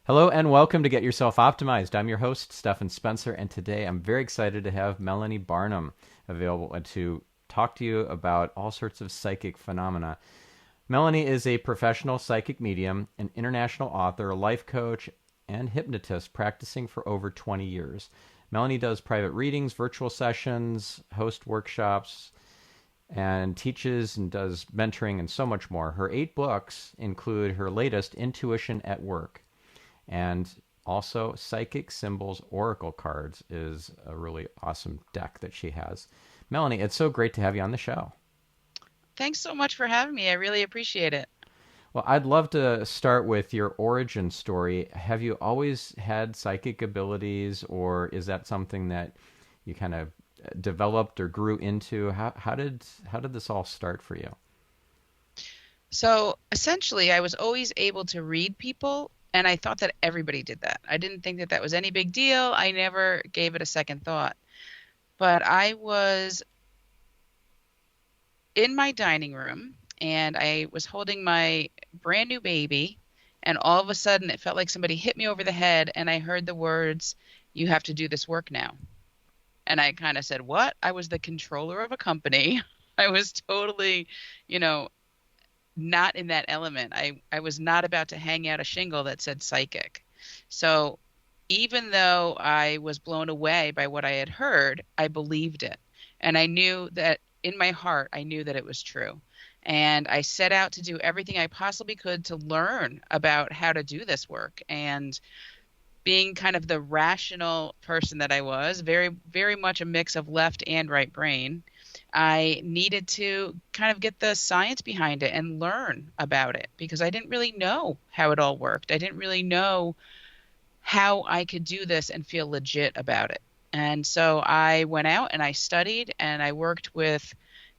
Hello and welcome to Get Yourself Optimized. I'm your host, Stephan Spencer, and today I'm very excited to have Melanie Barnum available to talk to you about all sorts of psychic phenomena. Melanie is a professional psychic medium, an international author, a life coach, and hypnotist practicing for over 20 years. Melanie does private readings, virtual sessions, hosts workshops, and teaches and does mentoring and so much more. Her 8 books include her latest, Intuition at Work. And also, Psychic Symbols Oracle Cards is a really awesome deck that she has. Melanie, it's so great to have you on the show. Thanks so much for having me. I really appreciate it. Well, I'd love to start with your origin story. Have you always had psychic abilities, or is that something that you kind of developed or grew into? How did this all start for you? So essentially, I was always able to read people, and I thought that everybody did that. I didn't think that that was any big deal. I never gave it a second thought. But I was in my dining room, and I was holding my brand new baby, and all of a sudden, it felt like somebody hit me over the head, and I heard the words, "You have to do this work now." And I kind of said, "What?" I was the controller of a company. I was totally, you know, not in that element. I was not about to hang out a shingle that said psychic. So even though I was blown away by what I had heard, I believed it. And I knew that in my heart, I knew that it was true. And I set out to do everything I possibly could to learn about how to do this work. And being kind of the rational person that I was, very, very much a mix of left and right brain, I needed to kind of get the science behind it and learn about it because I didn't really know how it all worked. I didn't really know how I could do this and feel legit about it. And so I went out and I studied and I worked with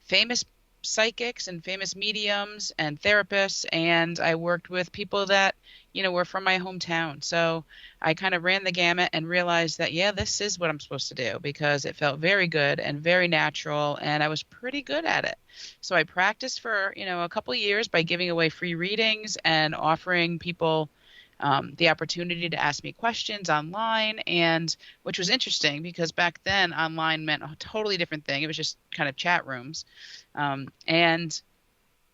famous psychics and famous mediums and therapists, and I worked with people that, were from my hometown. So I kind of ran the gamut and realized that, yeah, this is what I'm supposed to do because it felt very good and very natural, and I was pretty good at it. So I practiced for, a couple of years by giving away free readings and offering people the opportunity to ask me questions online, and which was interesting because back then online meant a totally different thing. It was just kind of chat rooms. And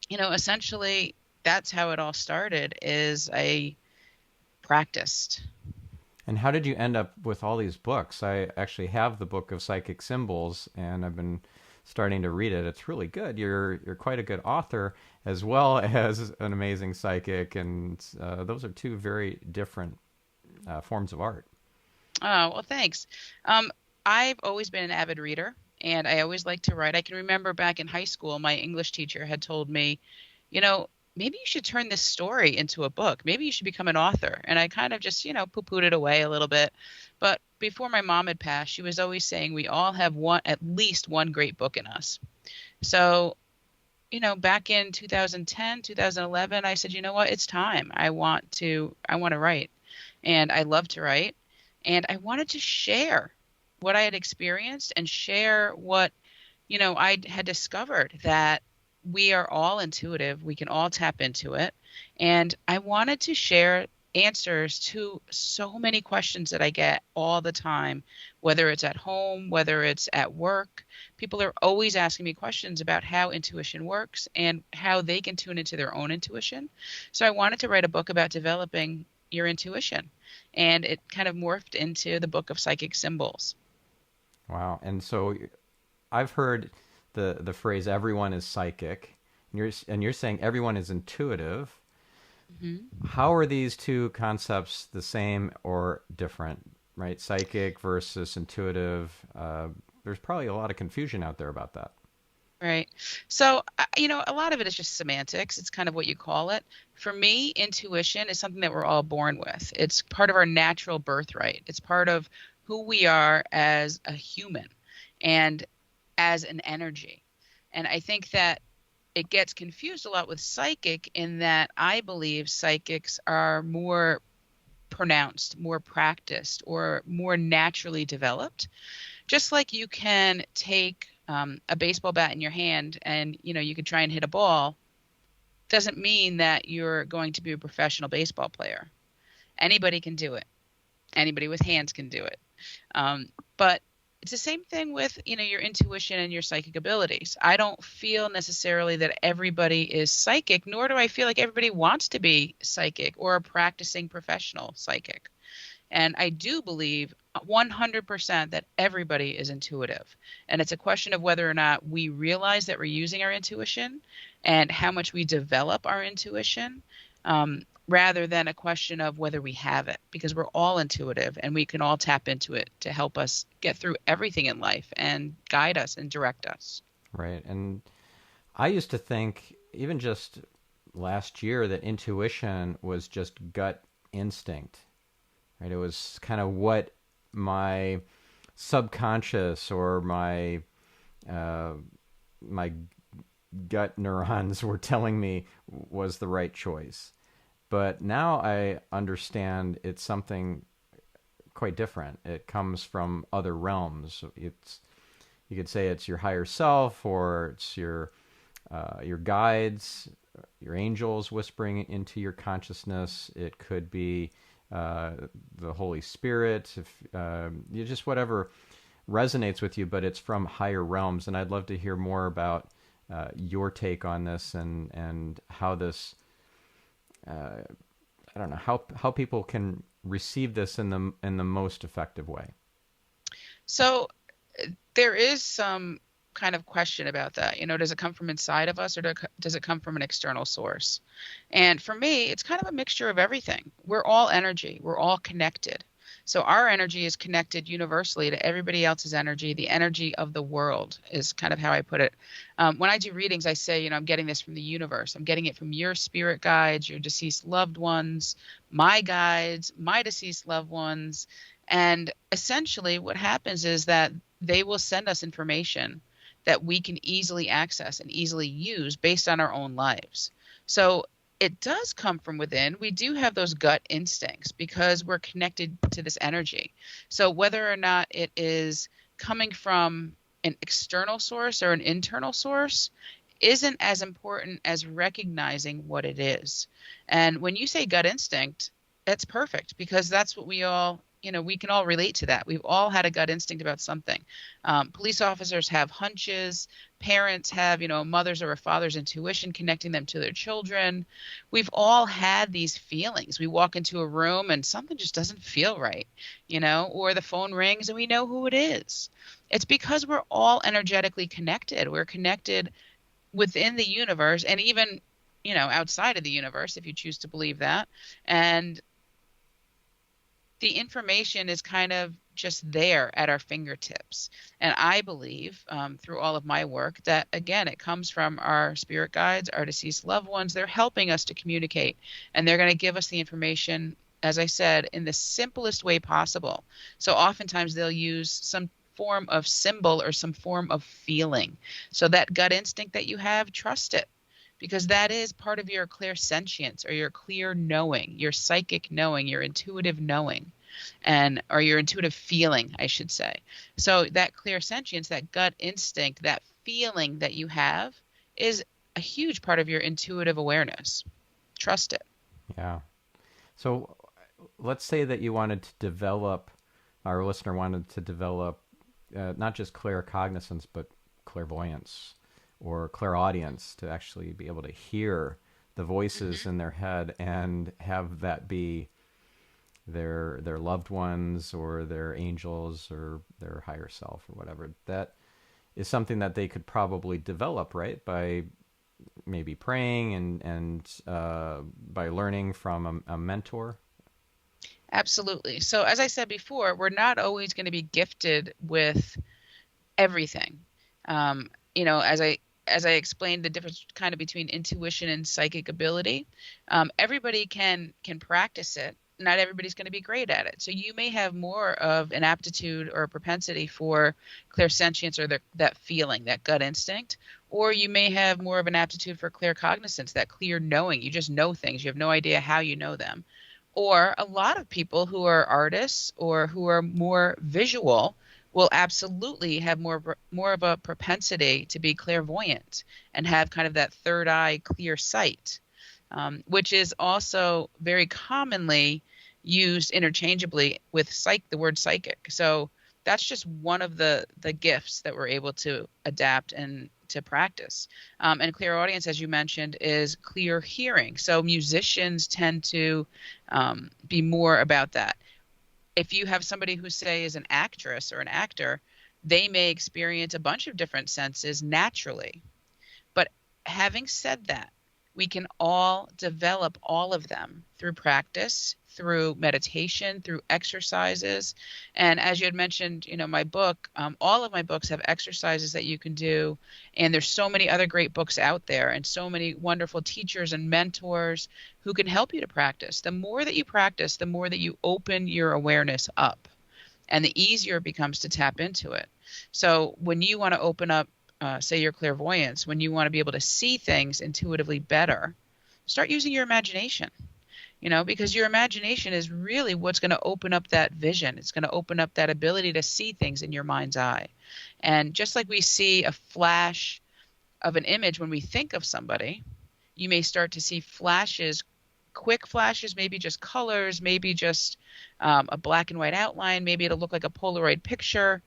essentially that's how it all started is I practiced. And how did you end up with all these books? I actually have the book of psychic symbols, and I've been starting to read it. It's really good. You're quite a good author as well as an amazing psychic, and those are two very different forms of art. Oh, well, thanks. Um, I've always been an avid reader and I always liked to write. I can remember back in high school, my English teacher had told me, you know, maybe you should turn this story into a book. Maybe you should become an author. And I kind of just, poo-pooed it away a little bit. But before my mom had passed, she was always saying we all have at least one great book in us. So, back in 2010, 2011, I said, you know what? It's time. I want to write. And I love to write. And I wanted to share what I had experienced and share what, I had discovered that we are all intuitive. We can all tap into it. And I wanted to share answers to so many questions that I get all the time, whether it's at home, whether it's at work. People are always asking me questions about how intuition works and how they can tune into their own intuition. So I wanted to write a book about developing your intuition. And it kind of morphed into the book of psychic symbols. Wow. And so I've heard the phrase "everyone is psychic," and you're saying everyone is intuitive. Mhm. How are these two concepts the same or different? Right, psychic versus intuitive. There's probably a lot of confusion out there about that. Right. So, a lot of it is just semantics. It's kind of what you call it. For me, intuition is something that we're all born with. It's part of our natural birthright. It's part of who we are as a human and as an energy. And I think that it gets confused a lot with psychic in that I believe psychics are more pronounced, more practiced, or more naturally developed. Just like you can take a baseball bat in your hand and you could try and hit a ball, doesn't mean that you're going to be a professional baseball player. Anybody can do it. Anybody with hands can do it. But it's the same thing with, your intuition and your psychic abilities. I don't feel necessarily that everybody is psychic, nor do I feel like everybody wants to be psychic or a practicing professional psychic. And I do believe 100% that everybody is intuitive. And it's a question of whether or not we realize that we're using our intuition and how much we develop our intuition, rather than a question of whether we have it, because we're all intuitive and we can all tap into it to help us get through everything in life and guide us and direct us. Right. And I used to think, even just last year, that intuition was just gut instinct, right? It was kind of what my subconscious or uh, my gut neurons were telling me was the right choice. But now I understand it's something quite different. It comes from other realms. It's, you could say it's your higher self, or it's your guides, your angels whispering into your consciousness. It could be the Holy Spirit, if you just whatever resonates with you, but it's from higher realms. And I'd love to hear more about your take on this, and how this I don't know how people can receive this in the most effective way. So there is some kind of question about that. Does it come from inside of us, or does it come from an external source? And for me, it's kind of a mixture of everything. We're all energy. We're all connected. So our energy is connected universally to everybody else's energy. The energy of the world is kind of how I put it. When I do readings, I say, I'm getting this from the universe. I'm getting it from your spirit guides, your deceased loved ones, my guides, my deceased loved ones. And essentially what happens is that they will send us information that we can easily access and easily use based on our own lives. So it does come from within. We do have those gut instincts because we're connected to this energy. So whether or not it is coming from an external source or an internal source isn't as important as recognizing what it is. And when you say gut instinct, that's perfect, because that's what we all, we can all relate to that. We've all had a gut instinct about something. Police officers have hunches. Parents have, a mother's or a father's intuition connecting them to their children. We've all had these feelings. We walk into a room and something just doesn't feel right, or the phone rings and we know who it is. It's because we're all energetically connected. We're connected within the universe, and even, outside of the universe, if you choose to believe that. And the information is kind of just there at our fingertips. And I believe, through all of my work, that, again, it comes from our spirit guides, our deceased loved ones. They're helping us to communicate, and they're going to give us the information, as I said, in the simplest way possible. So oftentimes they'll use some form of symbol or some form of feeling. So that gut instinct that you have, trust it, because that is part of your clairsentience, or your clear knowing, your psychic knowing, your intuitive knowing, or your intuitive feeling, I should say. So that clairsentience, that gut instinct, that feeling that you have is a huge part of your intuitive awareness. Trust it. Yeah. So let's say that you wanted to develop, our listener wanted to develop not just claircognizance, but clairvoyance or clairaudience, to actually be able to hear the voices in their head and have that be their loved ones or their angels or their higher self or whatever. That is something that they could probably develop, right? By maybe praying and by learning from a mentor. Absolutely. So as I said before, we're not always going to be gifted with everything. As I explained the difference kind of between intuition and psychic ability, everybody can practice it. Not everybody's going to be great at it. So you may have more of an aptitude or a propensity for clairsentience, or that feeling, that gut instinct, or you may have more of an aptitude for claircognizance, that clear knowing. You just know things. You have no idea how you know them. Or a lot of people who are artists or who are more visual will absolutely have more of a propensity to be clairvoyant and have kind of that third eye clear sight, which is also very commonly used interchangeably with the word psychic. So that's just one of the gifts that we're able to adapt and to practice. And clairaudience, as you mentioned, is clear hearing. So musicians tend to be more about that. If you have somebody who, say, is an actress or an actor, they may experience a bunch of different senses naturally. But having said that, we can all develop all of them through practice, through meditation, through exercises. And as you had mentioned, my book, all of my books have exercises that you can do. And there's so many other great books out there and so many wonderful teachers and mentors who can help you to practice. The more that you practice, the more that you open your awareness up and the easier it becomes to tap into it. So when you want to open up, say, your clairvoyance, when you want to be able to see things intuitively better, start using your imagination, because your imagination is really what's going to open up that vision. It's going to open up that ability to see things in your mind's eye. And just like we see a flash of an image when we think of somebody, you may start to see flashes, quick flashes, maybe just colors, maybe just a black and white outline, maybe it'll look like a Polaroid picture,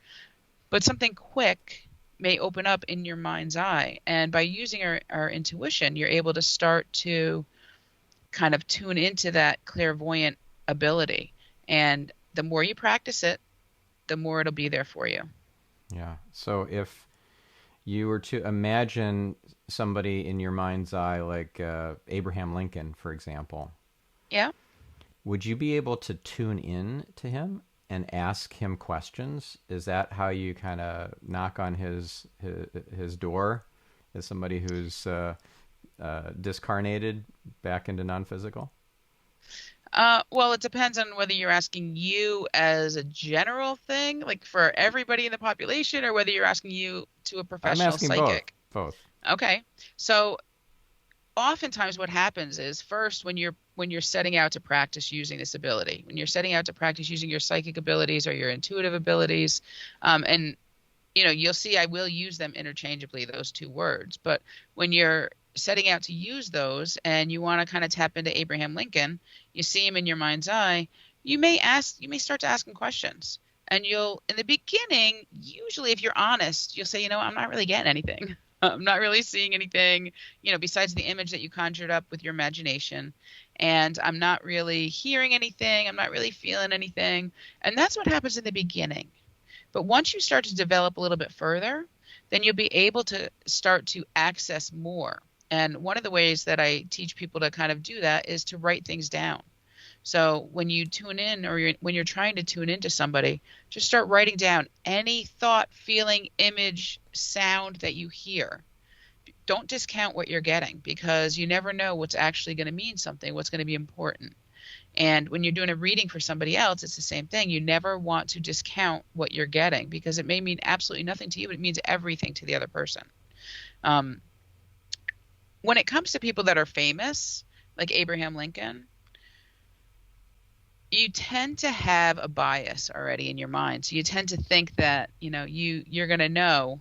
but something quick may open up in your mind's eye. And by using our intuition, you're able to start to kind of tune into that clairvoyant ability. And the more you practice it, the more it'll be there for you. Yeah. So if you were to imagine somebody in your mind's eye, like Abraham Lincoln, for example, Yeah. would you be able to tune in to him and ask him questions? Is that how you kind of knock on his door as somebody who's discarnated back into non-physical? Well, it depends on whether you're asking you as a general thing, like for everybody in the population, or whether you're asking you to a I'm professional asking both. psychic. Both. Okay. So oftentimes what happens is, first, when you're setting out to practice using this ability, when you're setting out to practice using your psychic abilities or your intuitive abilities, and you'll see I will use them interchangeably, those two words. But when you're setting out to use those and you want to kind of tap into Abraham Lincoln, you see him in your mind's eye, you may start to ask him questions. And you'll, in the beginning, usually if you're honest, you'll say, I'm not really getting anything. I'm not really seeing anything, besides the image that you conjured up with your imagination. And I'm not really hearing anything. I'm not really feeling anything. And that's what happens in the beginning. But once you start to develop a little bit further, then you'll be able to start to access more. And one of the ways that I teach people to kind of do that is to write things down. So when you tune in, or when you're trying to tune into somebody, just start writing down any thought, feeling, image, sound that you hear. Don't discount what you're getting, because you never know what's actually going to mean something, what's going to be important. And when you're doing a reading for somebody else, it's the same thing. You never want to discount what you're getting, because it may mean absolutely nothing to you, but it means everything to the other person. Um, when it comes to people that are famous, like Abraham Lincoln, you tend to have a bias already in your mind. So you tend to think that, you're going to know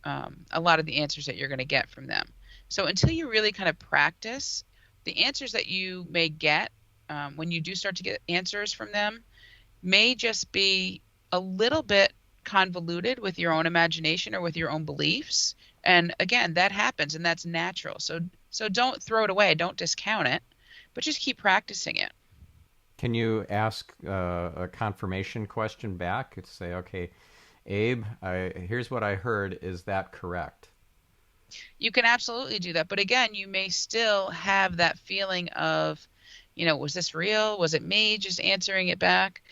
a lot of the answers that you're going to get from them. So until you really kind of practice, the answers that you may get when you do start to get answers from them may just be a little bit convoluted with your own imagination or with your own beliefs. And again, that happens and that's natural. So don't throw it away, don't discount it, but just keep practicing it. Can you ask a confirmation question back? Say, okay, Abe, here's what I heard. Is that correct? You can absolutely do that. But again, you may still have that feeling of, was this real? Was it me just answering it back?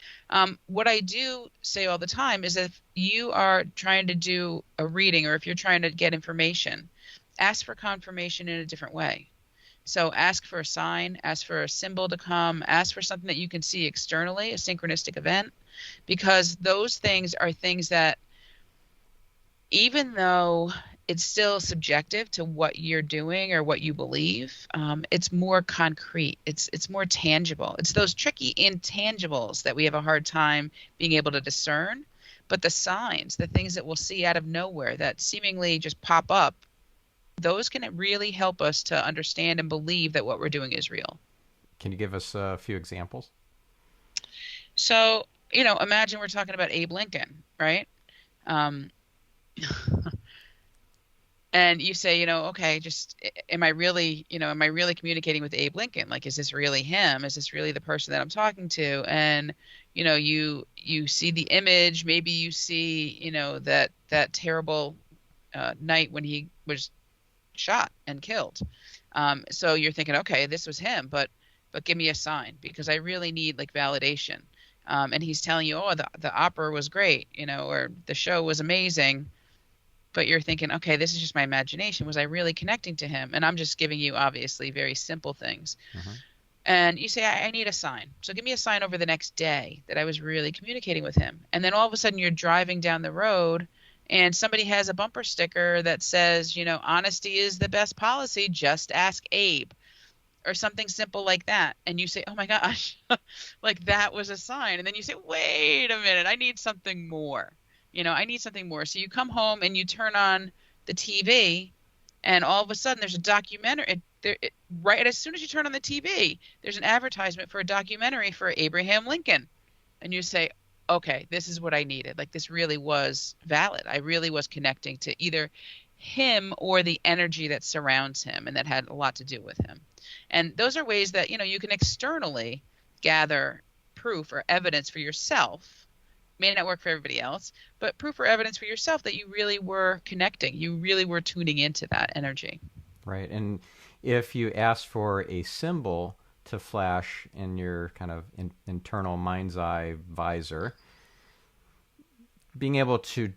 What I do say all the time is, if you are trying to do a reading, or if you're trying to get information, ask for confirmation in a different way. So ask for a sign, ask for a symbol to come, ask for something that you can see externally, a synchronistic event, because those things are things that, even though it's still subjective to what you're doing or what you believe, it's more concrete. It's more tangible. It's those tricky intangibles that we have a hard time being able to discern. But the signs, the things that we'll see out of nowhere that seemingly just pop up, those can really help us to understand and believe that what we're doing is real. Can you give us a few examples? So, imagine we're talking about Abe Lincoln, right? Um, and you say, okay, just am I really communicating with Abe Lincoln? Like, is this really him? Is this really the person that I'm talking to? And, you see the image, maybe you see, that terrible night when he was shot and killed. So you're thinking, okay, this was him, but give me a sign because I really need like validation. And he's telling you, oh, the opera was great, or the show was amazing, but you're thinking, okay, this is just my imagination. Was I really connecting to him? And I'm just giving you obviously very simple things. Hmm. And you say, I need a sign. So give me a sign over the next day that I was really communicating with him. And then all of a sudden you're driving down the road and somebody has a bumper sticker that says, honesty is the best policy. Just ask Abe or something simple like that. And you say, oh my gosh, like that was a sign. And then you say, wait a minute, I need something more. I need something more. So you come home and you turn on the TV, and all of a sudden there's a documentary. Right as soon as you turn on the TV, there's an advertisement for a documentary for Abraham Lincoln. And you say, okay, this is what I needed. Like this really was valid. I really was connecting to either him or the energy that surrounds him and that had a lot to do with him. And those are ways that, you can externally gather proof or evidence for yourself. May not work for everybody else, but proof or evidence for yourself that you really were connecting. You really were tuning into that energy. Right. And if you ask for a symbol to flash in your kind of internal mind's eye visor, being able to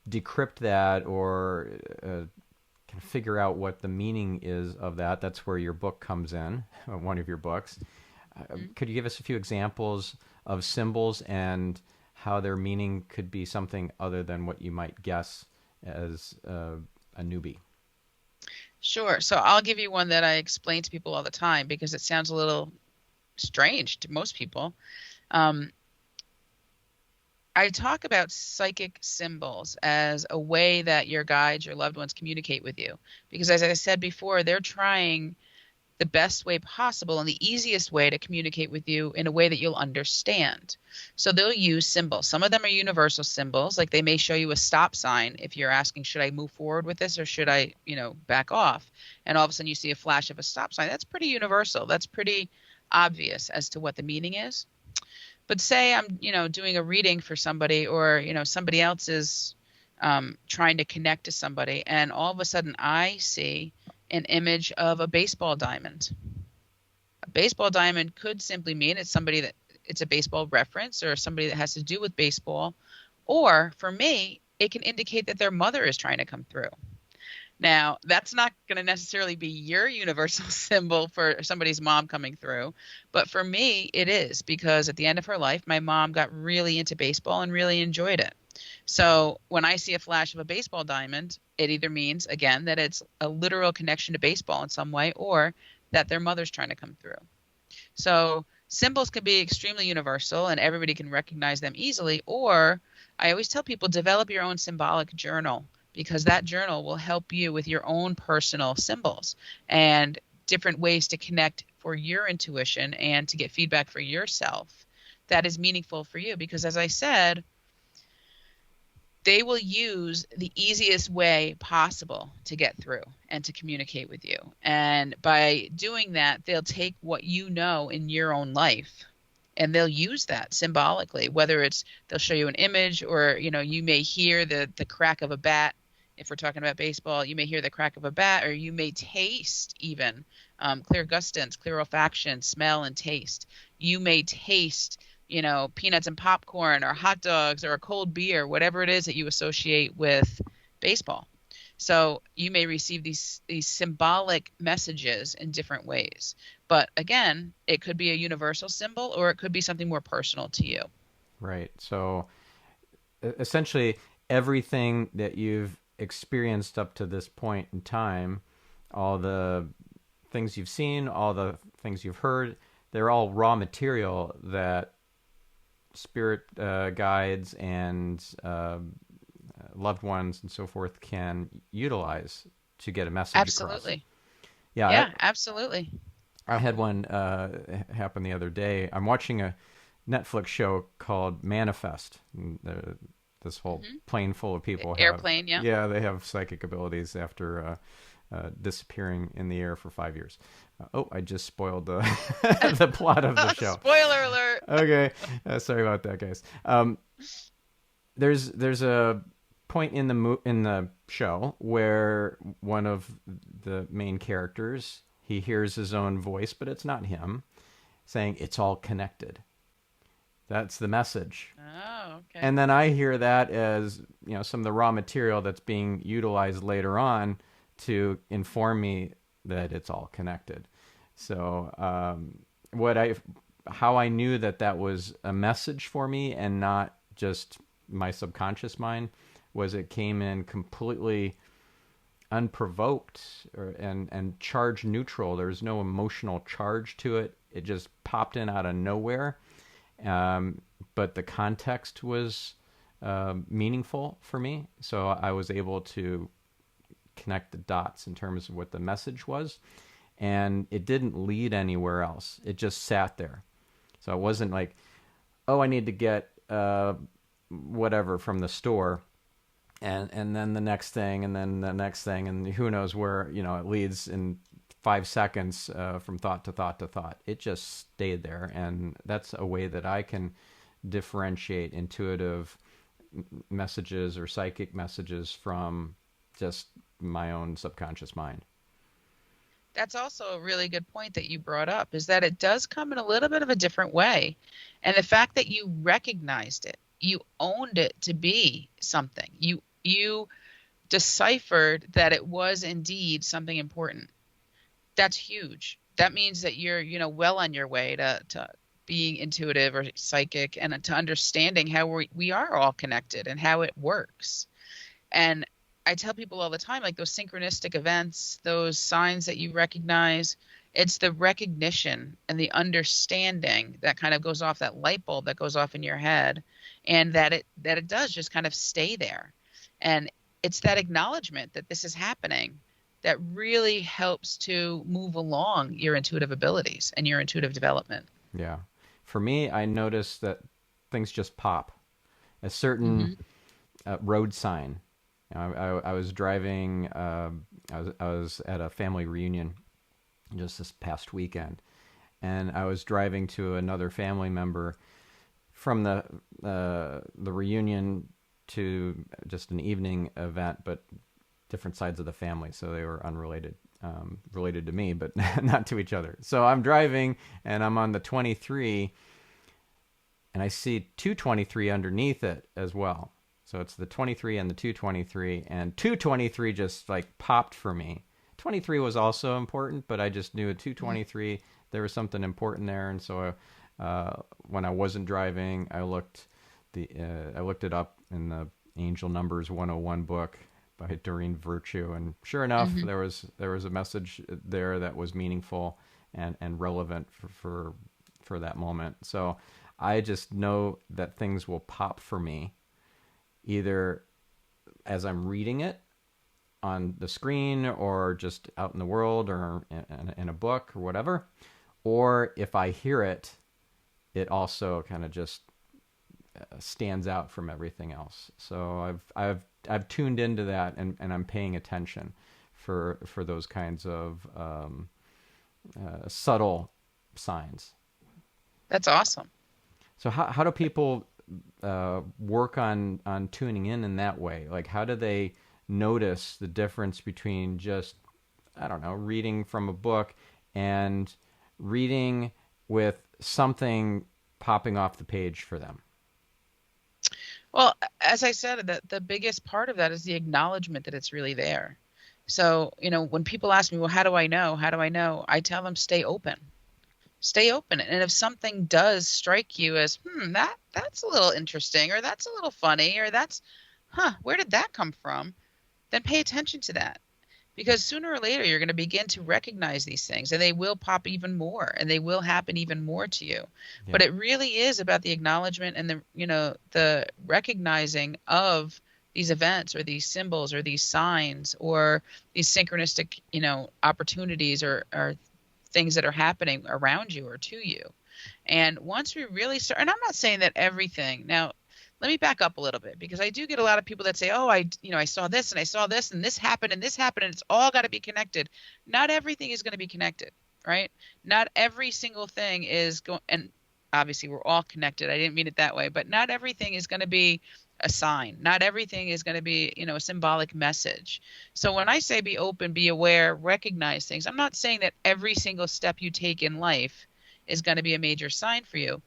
decrypt that or kind of figure out what the meaning is of that, that's where your book comes in, one of your books. Mm-hmm. Could you give us a few examples of symbols and how their meaning could be something other than what you might guess as a newbie? Sure. So I'll give you one that I explain to people all the time because it sounds a little strange to most people. Um, I talk about psychic symbols as a way that your guides, your loved ones communicate with you. Because as I said before, they're trying the best way possible and the easiest way to communicate with you in a way that you'll understand. So they'll use symbols. Some of them are universal symbols, like they may show you a stop sign if you're asking, should I move forward with this or should I, back off? And all of a sudden you see a flash of a stop sign. That's pretty universal. That's pretty obvious as to what the meaning is. But say I'm, doing a reading for somebody or, somebody else is trying to connect to somebody and all of a sudden I see an image of a baseball diamond. A baseball diamond could simply mean it's a baseball reference or somebody that has to do with baseball. Or for me, it can indicate that their mother is trying to come through. Now, that's not going to necessarily be your universal symbol for somebody's mom coming through, but for me, it is because at the end of her life, my mom got really into baseball and really enjoyed it. So when I see a flash of a baseball diamond, it either means, again, that it's a literal connection to baseball in some way or that their mother's trying to come through. So symbols can be extremely universal and everybody can recognize them easily, or I always tell people develop your own symbolic journal because that journal will help you with your own personal symbols and different ways to connect for your intuition and to get feedback for yourself that is meaningful for you. Because as I said, they will use the easiest way possible to get through and to communicate with you. And by doing that, they'll take what you know in your own life and they'll use that symbolically, whether it's they'll show you an image or, you may hear the crack of a bat. If we're talking about baseball, you may hear the crack of a bat or you may taste even clear gustance, clear olfaction, smell and taste. You may taste peanuts and popcorn or hot dogs or a cold beer, whatever it is that you associate with baseball. So you may receive these symbolic messages in different ways. But again, it could be a universal symbol or it could be something more personal to you. Right. So essentially, everything that you've experienced up to this point in time, all the things you've seen, all the things you've heard, they're all raw material that spirit guides and loved ones and so forth can utilize to get a message across. Absolutely. Yeah, Yeah, absolutely. I had one happen the other day. I'm watching Netflix show called Manifest. This whole Hmm. plane full of people have, Airplane, yeah. yeah, they have psychic abilities after disappearing in the air for 5 years. Oh, I just spoiled the the plot of the show. Spoiler alert. Okay, sorry about that, guys. There's a point in the show where one of the main characters, he hears his own voice, but it's not him, saying it's all connected. That's the message. Oh, okay. And then I hear that as, some of the raw material that's being utilized later on to inform me that it's all connected. So how I knew that that was a message for me and not just my subconscious mind was it came in completely unprovoked and charge neutral. There's no emotional charge to it. It just popped in out of nowhere. But the context was meaningful for me. So I was able to connect the dots in terms of what the message was. And it didn't lead anywhere else. It just sat there. So it wasn't like, oh, I need to get whatever from the store. And then the next thing, and then the next thing, and who knows where, it leads in 5 seconds from thought to thought to thought. It just stayed there. And that's a way that I can differentiate intuitive messages or psychic messages from just my own subconscious mind. That's also a really good point that you brought up, is that it does come in a little bit of a different way. And the fact that you recognized it, you owned it to be something. You deciphered that it was indeed something important. That's huge. That means that you're, well on your way to being intuitive or psychic and to understanding how we are all connected and how it works. And I tell people all the time, like those synchronistic events, those signs that you recognize, it's the recognition and the understanding that kind of goes off, that light bulb that goes off in your head, and that it does just kind of stay there. And it's that acknowledgement that this is happening that really helps to move along your intuitive abilities and your intuitive development. Yeah. For me, I noticed that things just pop. A certain Hmm. road sign. I was driving. I was at a family reunion just this past weekend, and I was driving to another family member from the reunion to just an evening event, but different sides of the family, so they were unrelated, related to me, but not to each other. So I'm driving, and I'm on the 23, and I see 223 underneath it as well. So it's the 23 and the 223, and 223 just like popped for me. 23 was also important, but I just knew at 223 there was something important there, and so when I wasn't driving, I looked it up in the Angel Numbers 101 book by Doreen Virtue, and sure enough, Hmm. there was a message there that was meaningful and relevant for that moment. So I just know that things will pop for me, either as I'm reading it on the screen or just out in the world or in a book or whatever, or if I hear it, it also kind of just stands out from everything else. So I've tuned into that, and I'm paying attention for those kinds of subtle signs. That's awesome. So how do people work on tuning in that way? Like, how do they notice the difference between just, I don't know, reading from a book and reading with something popping off the page for them? Well, as I said, the biggest part of that is the acknowledgement that it's really there. So, when people ask me, well, how do I know? How do I know? I tell them, stay open. Stay open. And if something does strike you as, that's a little interesting, or that's a little funny, or where did that come from? Then pay attention to that. Because sooner or later, you're going to begin to recognize these things, and they will pop even more, and they will happen even more to you. Yeah. But it really is about the acknowledgement and the recognizing of these events or these symbols or these signs or these synchronistic, opportunities or things that are happening around you or to you. And once we really start, and I'm not saying that everything, now let me back up a little bit, because I do get a lot of people that say, oh, I saw this and I saw this and this happened and this happened and it's all got to be connected. Not everything is going to be connected, right? Not every single thing is going, and obviously we're all connected. I didn't mean it that way, but not everything is going to be a sign. Not everything is going to be, a symbolic message. So when I say be open, be aware, recognize things, I'm not saying that every single step you take in life is going to be a major sign for you.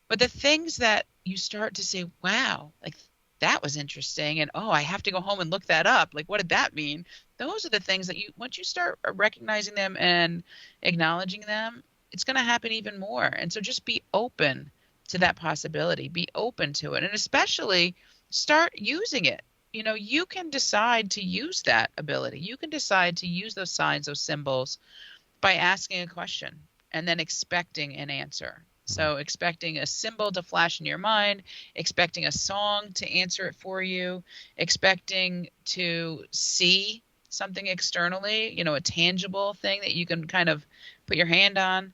But the things that you start to say, wow, like that was interesting, and oh, I have to go home and look that up. Like, what did that mean? Those are the things that once you start recognizing them and acknowledging them, it's going to happen even more. And so just be open to that possibility, be open to it, and especially start using it. You can decide to use that ability. You can decide to use those signs, those symbols, by asking a question and then expecting an answer. So expecting a symbol to flash in your mind, expecting a song to answer it for you, expecting to see something externally, a tangible thing that you can kind of put your hand on,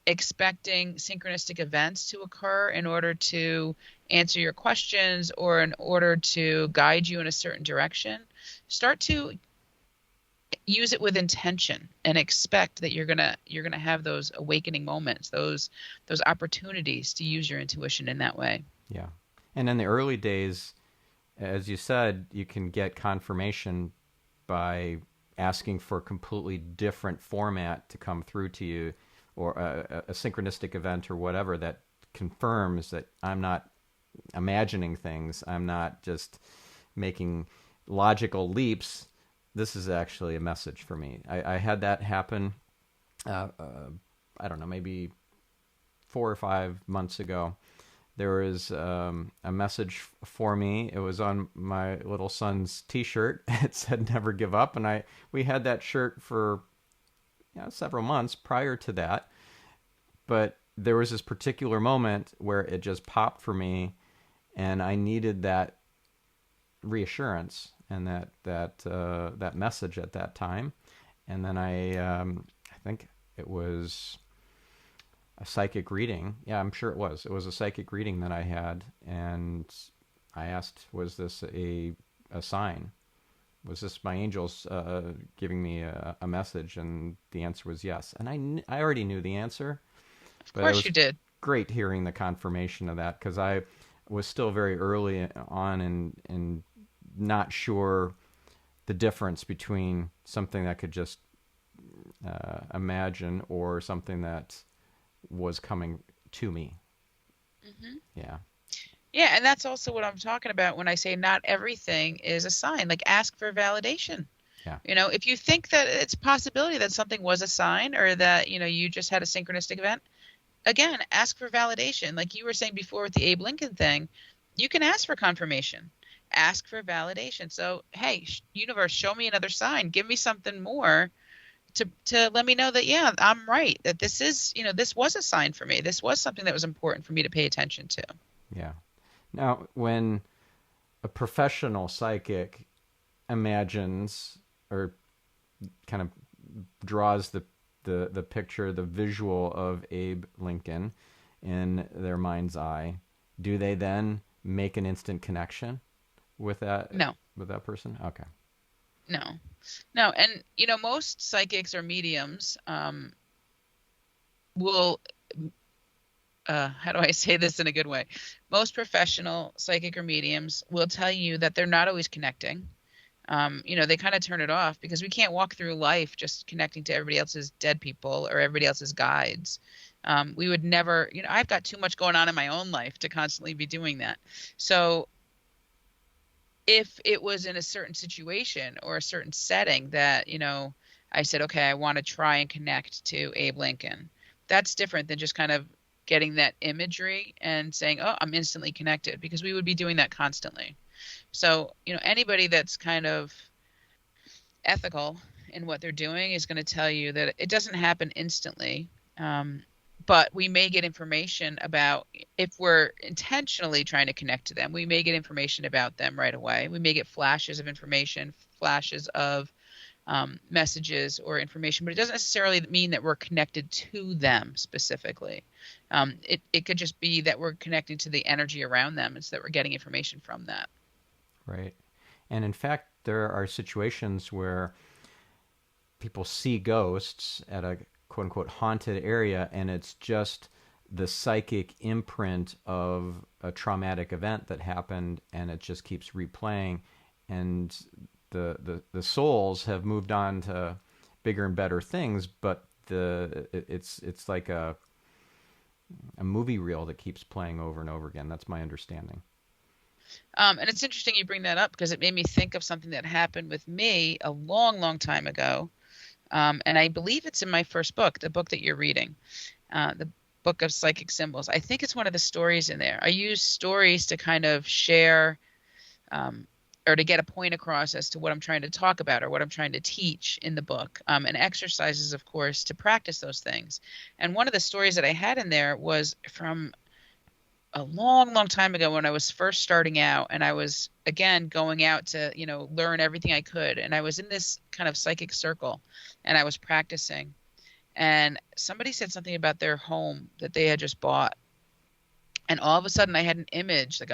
expecting synchronistic events to occur in order to answer your questions or in order to guide you in a certain direction. Start to use it with intention and expect that you're gonna have those awakening moments, those opportunities to use your intuition in that way. Yeah. And in the early days, as you said, you can get confirmation by asking for a completely different format to come through to you, or a synchronistic event or whatever that confirms that I'm not imagining things. I'm not just making logical leaps. This is actually a message for me. I had that happen, I don't know, maybe 4 or 5 months ago. There was a message for me. It was on my little son's T-shirt. It said "Never give up," and we had that shirt for several months prior to that. But there was this particular moment where it just popped for me, and I needed that reassurance and that message at that time. And then I think it was a psychic reading. Yeah, I'm sure it was. It was a psychic reading that I had, and I asked, was this a sign? Was this my angels giving me a message? And the answer was yes. And I already knew the answer, Of but it course was you did. great hearing the confirmation of that, because I was still very early on and not sure the difference between something that I could just imagine or something that was coming to me. Hmm. Yeah. Yeah, and that's also what I'm talking about when I say not everything is a sign. Like, ask for validation. Yeah. If you think that it's a possibility that something was a sign, or that you just had a synchronistic event, again, ask for validation. Like you were saying before with the Abe Lincoln thing, you can ask for confirmation, ask for validation. So, hey, universe, show me another sign, give me something more to let me know that, yeah, I'm right, that this was a sign for me, this was something that was important for me to pay attention to. Yeah. Now, when a professional psychic imagines or kind of draws the picture, the visual of Abe Lincoln in their mind's eye, do they then make an instant connection with that No, person? Okay. no, no. And most psychics or mediums will how do I say this in a good way? Most professional psychic or mediums will tell you that they're not always connecting. They kind of turn it off, because we can't walk through life just connecting to everybody else's dead people or everybody else's guides. We would never, I've got too much going on in my own life to constantly be doing that. So if it was in a certain situation or a certain setting that, I said, okay, I want to try and connect to Abe Lincoln, that's different than just kind of getting that imagery and saying, oh, I'm instantly connected, because we would be doing that constantly. So, anybody that's kind of ethical in what they're doing is going to tell you that it doesn't happen instantly. But we may get information about, if we're intentionally trying to connect to them, we may get information about them right away. We may get flashes of information, flashes of messages or information, but it doesn't necessarily mean that we're connected to them specifically. It could just be that we're connecting to the energy around them, and so that we're getting information from that. Right. And in fact, there are situations where people see ghosts at a quote unquote haunted area, and it's just the psychic imprint of a traumatic event that happened, and it just keeps replaying. And the souls have moved on to bigger and better things, but it's like a movie reel that keeps playing over and over again. That's my understanding. And it's interesting you bring that up because it made me think of something that happened with me a long, long time ago. And I believe it's in my first book, the book that you're reading, the book of psychic symbols. I think it's one of the stories in there. I use stories to kind of share or to get a point across as to what I'm trying to talk about or what I'm trying to teach in the book, and exercises, of course, to practice those things. And one of the stories that I had in there was from a long, long time ago when I was first starting out, and I was again going out to, learn everything I could. And I was in this kind of psychic circle and I was practicing. And somebody said something about their home that they had just bought. And all of a sudden I had an image, like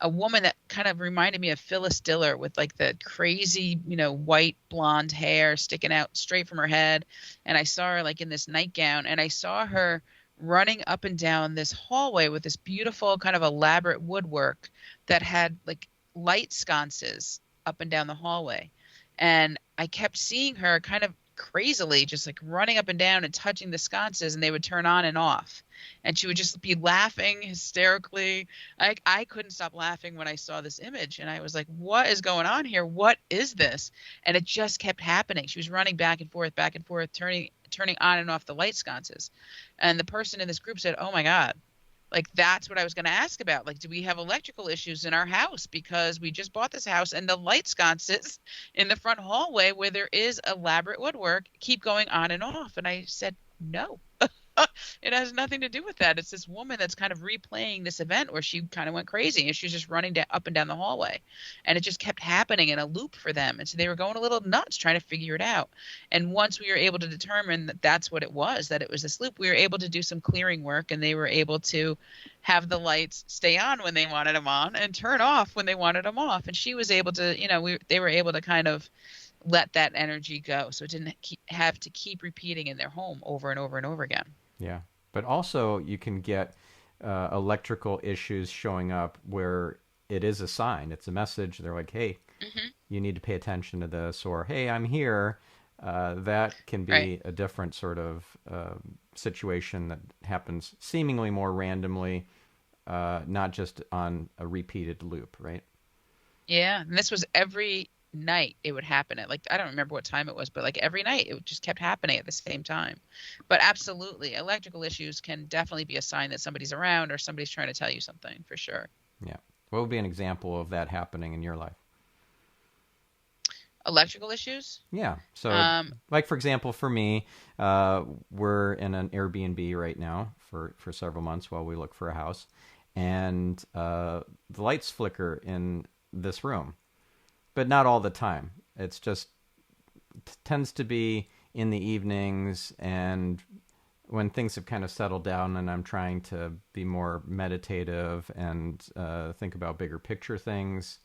a woman that kind of reminded me of Phyllis Diller with like the crazy, white blonde hair sticking out straight from her head. And I saw her like in this nightgown, and I saw her running up and down this hallway with this beautiful kind of elaborate woodwork that had like light sconces up and down the hallway. And I kept seeing her kind of crazily just like running up and down and touching the sconces, and they would turn on and off. And she would just be laughing hysterically. I couldn't stop laughing when I saw this image, and I was like, what is going on here? What is this? And it just kept happening. She was running back and forth, turning on and off the light sconces. And the person in this group said, oh my God, like that's what I was going to ask about. Like, do we have electrical issues in our house? Because we just bought this house and the light sconces in the front hallway where there is elaborate woodwork keep going on and off. And I said, no. It has nothing to do with that. It's this woman that's kind of replaying this event where she kind of went crazy and she was just running up and down the hallway, and it just kept happening in a loop for them. And so they were going a little nuts trying to figure it out. And once we were able to determine that that's what it was, that it was this loop, we were able to do some clearing work, and they were able to have the lights stay on when they wanted them on and turn off when they wanted them off. And she was able to, they were able to kind of let that energy go, so it didn't have to keep repeating in their home over and over and over again. Yeah. But also, you can get electrical issues showing up where it is a sign. It's a message. They're like, hey, you need to pay attention to this, or hey, I'm here. That can be Right. a different sort of situation that happens seemingly more randomly, not just on a repeated loop, right? Yeah, and this was every night it would happen at, like, I don't remember what time it was, but like every night it just kept happening at the same time. But absolutely, electrical issues can definitely be a sign that somebody's around or somebody's trying to tell you something, for sure. Yeah. What would be an example of that happening in your life? Electrical issues? Yeah. So, Um, like for example, for me, we're in an Airbnb right now for several months while we look for a house, and the lights flicker in this room, but not all the time. It's just tends to be in the evenings and when things have kind of settled down and I'm trying to be more meditative and think about bigger picture things.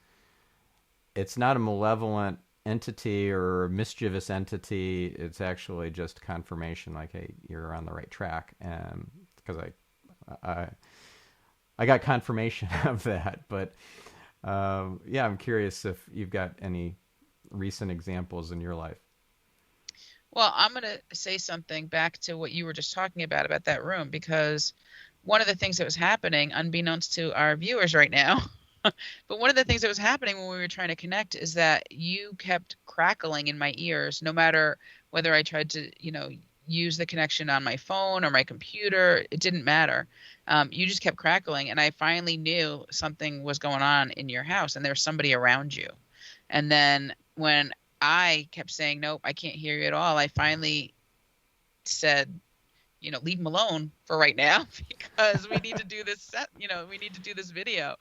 It's not a malevolent entity or a mischievous entity. It's actually just confirmation, like, hey, you're on the right track. And because I got confirmation of that. But yeah, I'm curious if you've got any recent examples in your life. well, I'm going to say something back to what you were just talking about that room, because one of the things that was happening, unbeknownst to our viewers right now, but one of the things that was happening when we were trying to connect is that you kept crackling in my ears, no matter whether I tried to, use the connection on my phone or my computer. It didn't matter. You just kept crackling, and I finally knew something was going on in your house, and there's somebody around you. And then when I kept saying, nope, I can't hear you at all, I finally said, leave them alone for right now because we need to do this set, we need to do this video.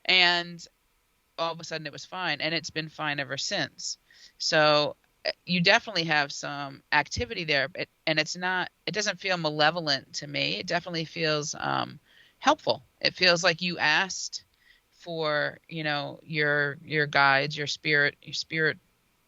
And all of a sudden it was fine, and it's been fine ever since. So you definitely have some activity there, and it doesn't feel malevolent to me. It definitely feels helpful. It feels like you asked for, your guides, your spirit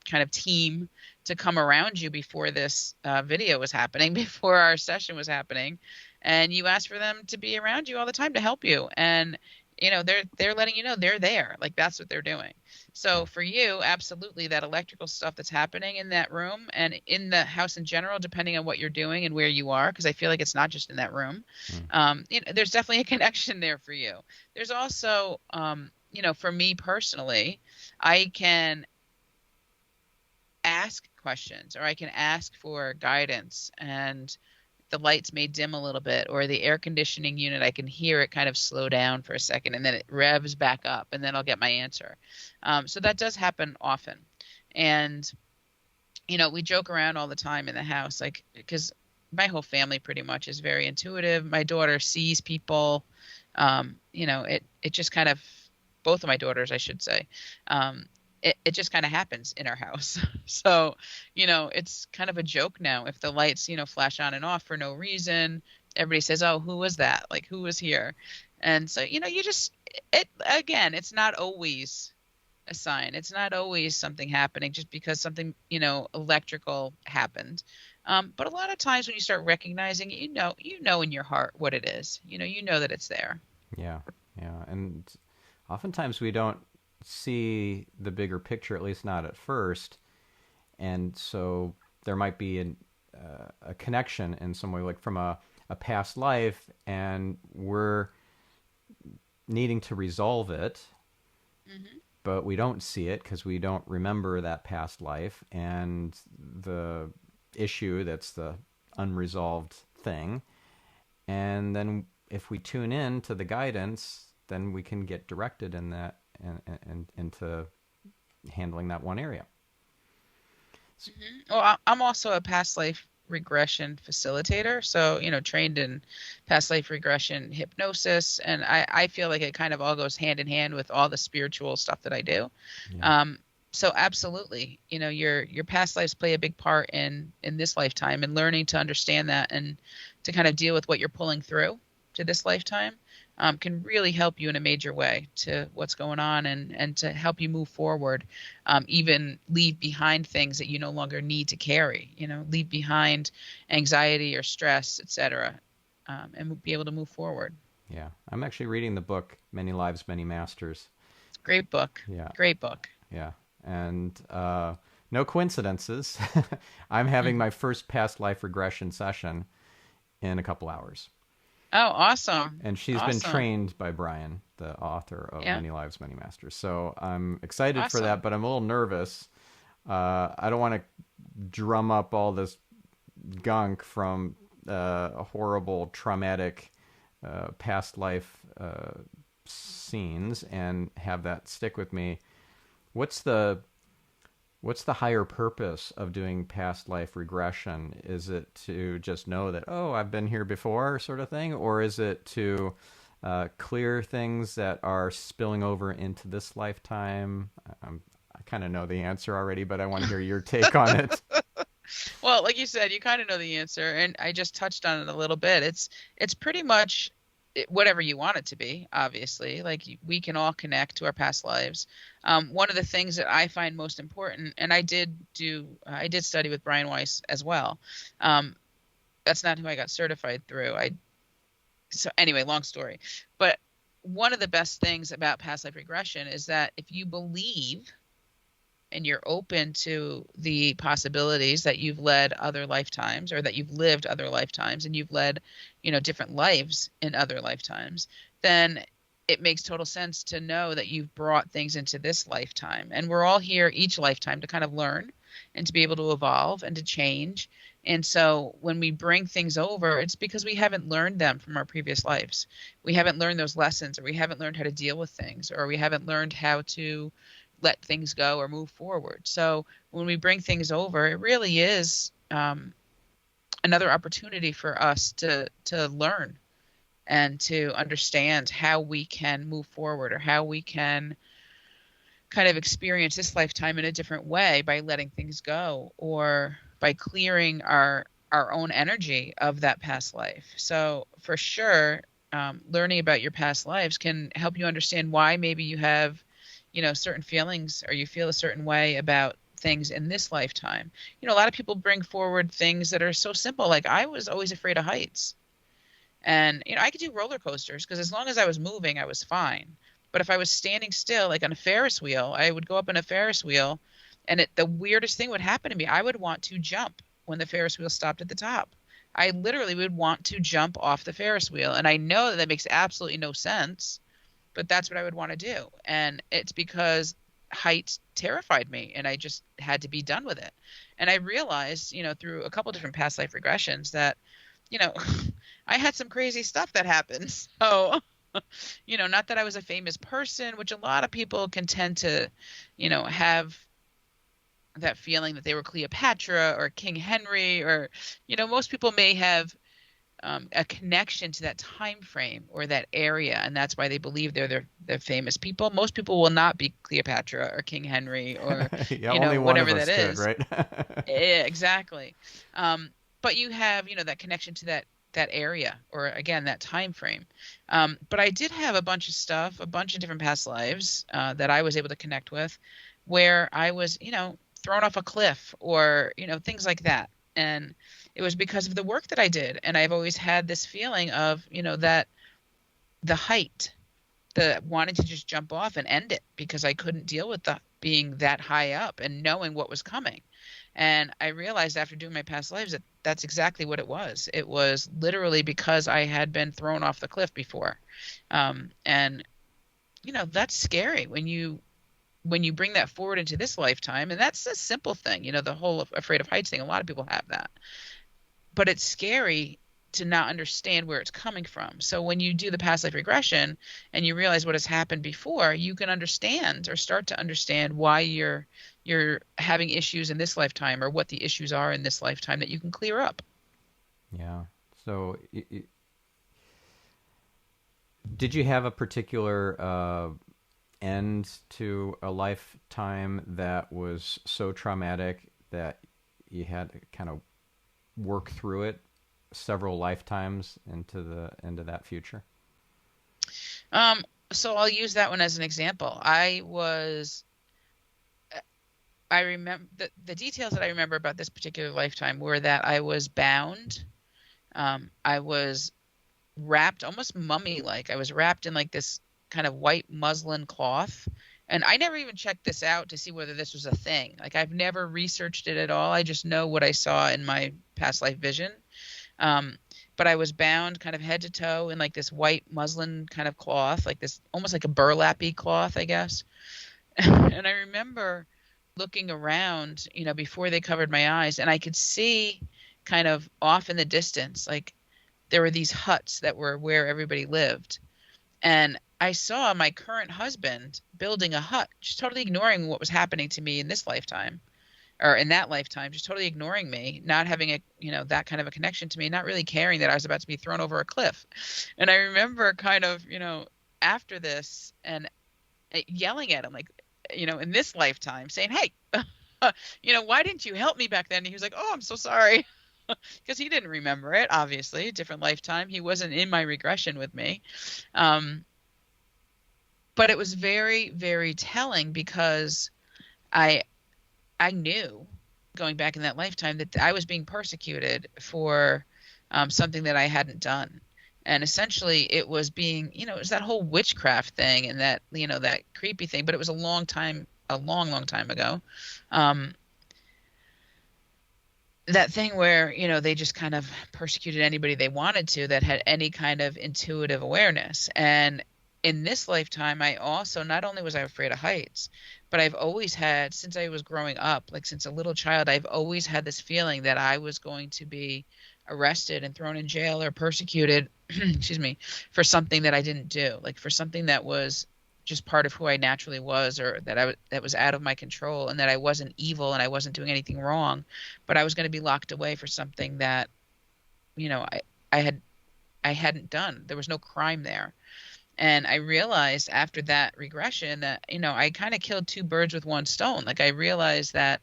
kind of team to come around you before this video was happening, before our session was happening, and you asked for them to be around you all the time to help you. And they're letting you know they're there. Like, that's what they're doing. Yeah. So for you, absolutely, that electrical stuff that's happening in that room and in the house in general, depending on what you're doing and where you are, because I feel like it's not just in that room. Mm. There's definitely a connection there for you. There's also, for me personally, I can ask questions, or I can ask for guidance, and the lights may dim a little bit, or the air conditioning unit, I can hear it kind of slow down for a second, and then it revs back up, and then I'll get my answer. So that does happen often. And, we joke around all the time in the house, like, because my whole family pretty much is very intuitive. My daughter sees people. It just kind of, both of my daughters, I should say, it just kind of happens in our house. So, it's kind of a joke now. If the lights, flash on and off for no reason, everybody says, "Oh, who was that? Like, who was here?" And so, again, it's not always a sign. It's not always something happening just because something, electrical happened. But a lot of times when you start recognizing it, you know in your heart what it is. You know that it's there. Yeah. Yeah. And oftentimes we don't see the bigger picture, at least not at first. And so there might be a connection in some way, like from a past life, and we're needing to resolve it, Hmm. but we don't see it because we don't remember that past life and the issue that's the unresolved thing. And then if we tune in to the guidance, then we can get directed in that and into handling that one area. Well, I'm also a past life regression facilitator. So, trained in past life regression hypnosis. And I feel like it kind of all goes hand in hand with all the spiritual stuff that I do. Yeah. Um, so absolutely, your past lives play a big part in this lifetime, and learning to understand that and to kind of deal with what you're pulling through to this lifetime can really help you in a major way to what's going on, and to help you move forward, even leave behind things that you no longer need to carry, leave behind anxiety or stress, etc., and be able to move forward. Yeah. I'm actually reading the book Many Lives, Many Masters. It's a great book. Yeah. Great book. Yeah. And no coincidences. I'm having my first past life regression session in a couple hours. Oh, awesome. And she's been Awesome. trained by Brian, the author of Yeah. Many Lives, Many Masters. So I'm excited for that, Awesome. but I'm a little nervous. I don't want to drum up all this gunk from horrible, traumatic past life scenes and have that stick with me. What's the higher purpose of doing past life regression? Is it to just know that, oh, I've been here before, sort of thing, or is it to clear things that are spilling over into this lifetime? I kind of know the answer already, but I want to hear your take on it. Well, like you said, you kind of know the answer, and I just touched on it a little bit. It's pretty much whatever you want it to be, obviously. Like, we can all connect to our past lives. One of the things that I find most important, and I did study with Brian Weiss as well. Um, that's not who I got certified through. So anyway, long story. But one of the best things about past life regression is that if you believe and you're open to the possibilities that you've led other lifetimes, or that you've lived other lifetimes, and you've led, different lives in other lifetimes, then it makes total sense to know that you've brought things into this lifetime. And we're all here each lifetime to kind of learn and to be able to evolve and to change. And so when we bring things over, it's because we haven't learned them from our previous lives. We haven't learned those lessons, or we haven't learned how to deal with things, or we haven't learned how to let things go or move forward. So when we bring things over, it really is another opportunity for us to learn and to understand how we can move forward, or how we can kind of experience this lifetime in a different way by letting things go or by clearing our own energy of that past life. So for sure, learning about your past lives can help you understand why maybe you have, certain feelings or you feel a certain way about things in this lifetime. A lot of people bring forward things that are so simple. Like I was always afraid of heights. And, I could do roller coasters because as long as I was moving, I was fine. But if I was standing still, like on a Ferris wheel, I would go up in a Ferris wheel and the weirdest thing would happen to me. I would want to jump when the Ferris wheel stopped at the top. I literally would want to jump off the Ferris wheel. And I know that makes absolutely no sense, but that's what I would want to do. And it's because heights terrified me and I just had to be done with it. And I realized, through a couple different past life regressions that, you know, I had some crazy stuff that happened. So, not that I was a famous person, which a lot of people can tend to, have that feeling that they were Cleopatra or King Henry, or, most people may have a connection to that time frame or that area, and that's why they believe they're famous people. Most people will not be Cleopatra or King Henry or, Yeah, only one of whatever us that could, is. right? Yeah, exactly. But you have, that connection to that area or again that time frame. But I did have a bunch of stuff, a bunch of different past lives that I was able to connect with, where I was, thrown off a cliff or things like that. And it was because of the work that I did. And I've always had this feeling of, that the height, the wanting to just jump off and end it because I couldn't deal with the being that high up and knowing what was coming. And I realized after doing my past lives that that's exactly what it was. It was literally because I had been thrown off the cliff before. And that's scary when you bring that forward into this lifetime. And that's a simple thing, the whole afraid of heights thing. A lot of people have that, but it's scary to not understand where it's coming from. So when you do the past life regression and you realize what has happened before, you can understand or start to understand why you're having issues in this lifetime or what the issues are in this lifetime that you can clear up. Yeah. So, did you have a particular end to a lifetime that was so traumatic that you had to kind of work through it several lifetimes into that future? Um, so I'll use that one as an example. I remember the details that I remember about this particular lifetime were that I was bound. I was wrapped almost mummy like. I was wrapped in like this kind of white muslin cloth. And I never even checked this out to see whether this was a thing. Like I've never researched it at all. I just know what I saw in my past life vision. Um, but I was bound kind of head to toe in like this white muslin kind of cloth, like this almost like a burlappy cloth, I guess. And I remember looking around, before they covered my eyes, and I could see kind of off in the distance, like there were these huts that were where everybody lived. And I saw my current husband building a hut, just totally ignoring what was happening to me in this lifetime or in that lifetime, just totally ignoring me, not having a, that kind of a connection to me, not really caring that I was about to be thrown over a cliff. And I remember kind of, after this and yelling at him, like, in this lifetime saying, hey, why didn't you help me back then? And he was like, oh, I'm so sorry. Because he didn't remember it, obviously, different lifetime. He wasn't in my regression with me. Um, but it was very, very telling because I I knew going back in that lifetime that I was being persecuted for something that I hadn't done. And essentially it was being, it was that whole witchcraft thing and that, that creepy thing, but it was a long, long time ago. Um, that thing where, they just kind of persecuted anybody they wanted to that had any kind of intuitive awareness. And in this lifetime, I also, not only was I afraid of heights, but I've always had, since I was growing up, like since a little child, I've always had this feeling that I was going to be arrested and thrown in jail or persecuted, excuse me, for something that I didn't do, like for something that was just part of who I naturally was, or that was out of my control, and that I wasn't evil and I wasn't doing anything wrong, but I was going to be locked away for something that, I had I hadn't done. There was no crime there. And I realized after that regression that, I kind of killed two birds with one stone. Like I realized that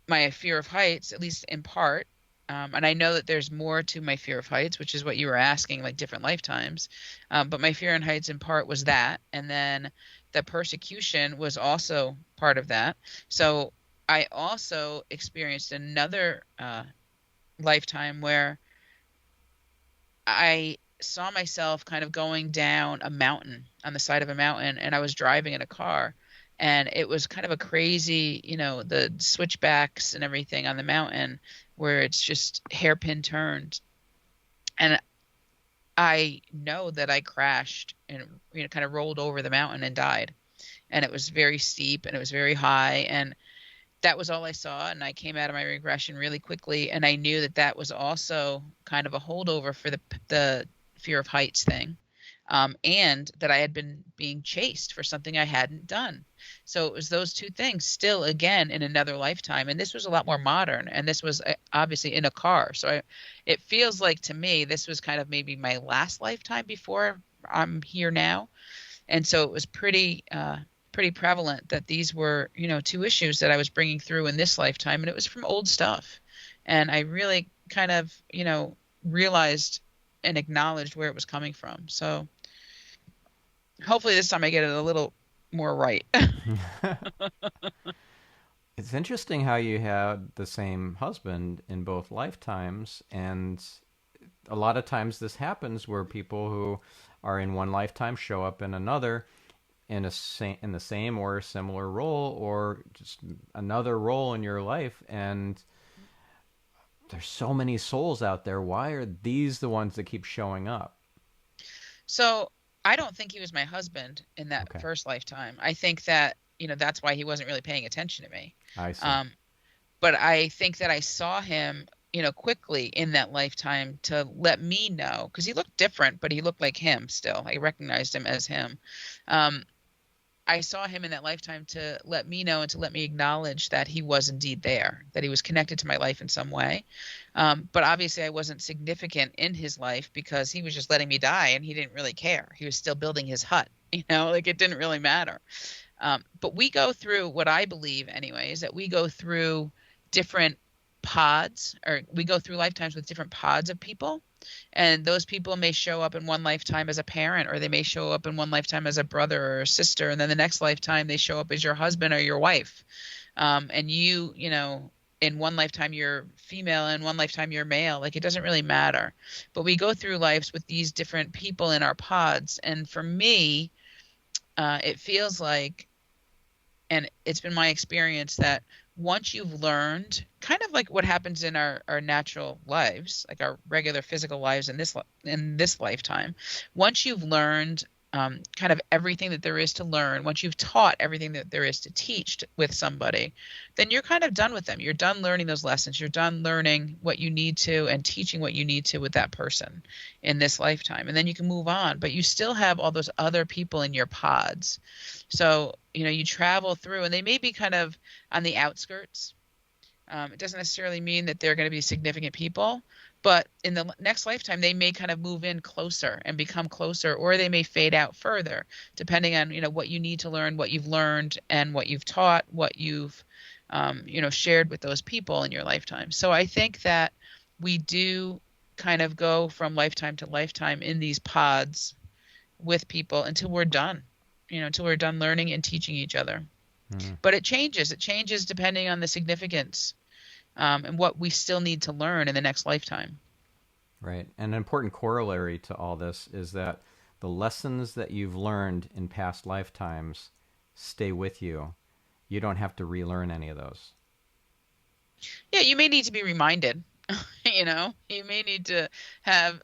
my fear of heights, at least in part, and I know that there's more to my fear of heights, which is what you were asking, like different lifetimes. But my fear in heights in part was that. And then the persecution was also part of that. So I also experienced another lifetime where I saw myself kind of going down a mountain on the side of a mountain, and I was driving in a car, and it was kind of a crazy, the switchbacks and everything on the mountain where it's just hairpin turned. And I know that I crashed and, kind of rolled over the mountain and died. And it was very steep and it was very high. And that was all I saw. And I came out of my regression really quickly. And I knew that that was also kind of a holdover for the fear of heights thing. And that I had been being chased for something I hadn't done. So it was those two things still again in another lifetime. And this was a lot more modern. And this was obviously in a car. So it feels like to me, this was kind of maybe my last lifetime before I'm here now. And so it was pretty prevalent that these were, two issues that I was bringing through in this lifetime, and it was from old stuff. And I really kind of, realized and acknowledged where it was coming from. So hopefully this time I get it a little more right. It's interesting how you had the same husband in both lifetimes, and a lot of times this happens where people who are in one lifetime show up in another in the same or similar role or just another role in your life, and there's so many souls out there. Why are these the ones that keep showing up? So I don't think he was my husband in that Okay, first lifetime. I think that, that's why he wasn't really paying attention to me. I see. Um, but I think that I saw him, quickly in that lifetime to let me know because he looked different, but he looked like him still. I recognized him as him. Um, I saw him in that lifetime to let me know and to let me acknowledge that he was indeed there, that he was connected to my life in some way. But obviously, I wasn't significant in his life because he was just letting me die and he didn't really care. He was still building his hut, like it didn't really matter. But we go through what I believe, anyway, is that we go through different pods, or we go through lifetimes with different pods of people. And those people may show up in one lifetime as a parent, or they may show up in one lifetime as a brother or a sister. And then the next lifetime, they show up as your husband or your wife. And in one lifetime, you're female, in one lifetime, you're male. Like it doesn't really matter. But we go through lives with these different people in our pods. And for me, it feels like, and it's been my experience that once you've learned kind of like what happens in our natural lives, like our regular physical lives in this lifetime, once you've learned kind of everything that there is to learn, once you've taught everything that there is to teach with somebody, then you're kind of done with them. You're done learning those lessons. You're done learning what you need to and teaching what you need to with that person in this lifetime. And then you can move on, but you still have all those other people in your pods. So, you travel through and they may be kind of on the outskirts. It doesn't necessarily mean that they're going to be significant people, but in the next lifetime, they may kind of move in closer and become closer, or they may fade out further, depending on, what you need to learn, what you've learned, and what you've taught, what you've, shared with those people in your lifetime. So I think that we do kind of go from lifetime to lifetime in these pods with people until we're done, until we're done learning and teaching each other. Hmm. But it changes. It changes depending on the significance and what we still need to learn in the next lifetime. Right. And an important corollary to all this is that the lessons that you've learned in past lifetimes stay with you. You don't have to relearn any of those. Yeah, you may need to be reminded. You may need to have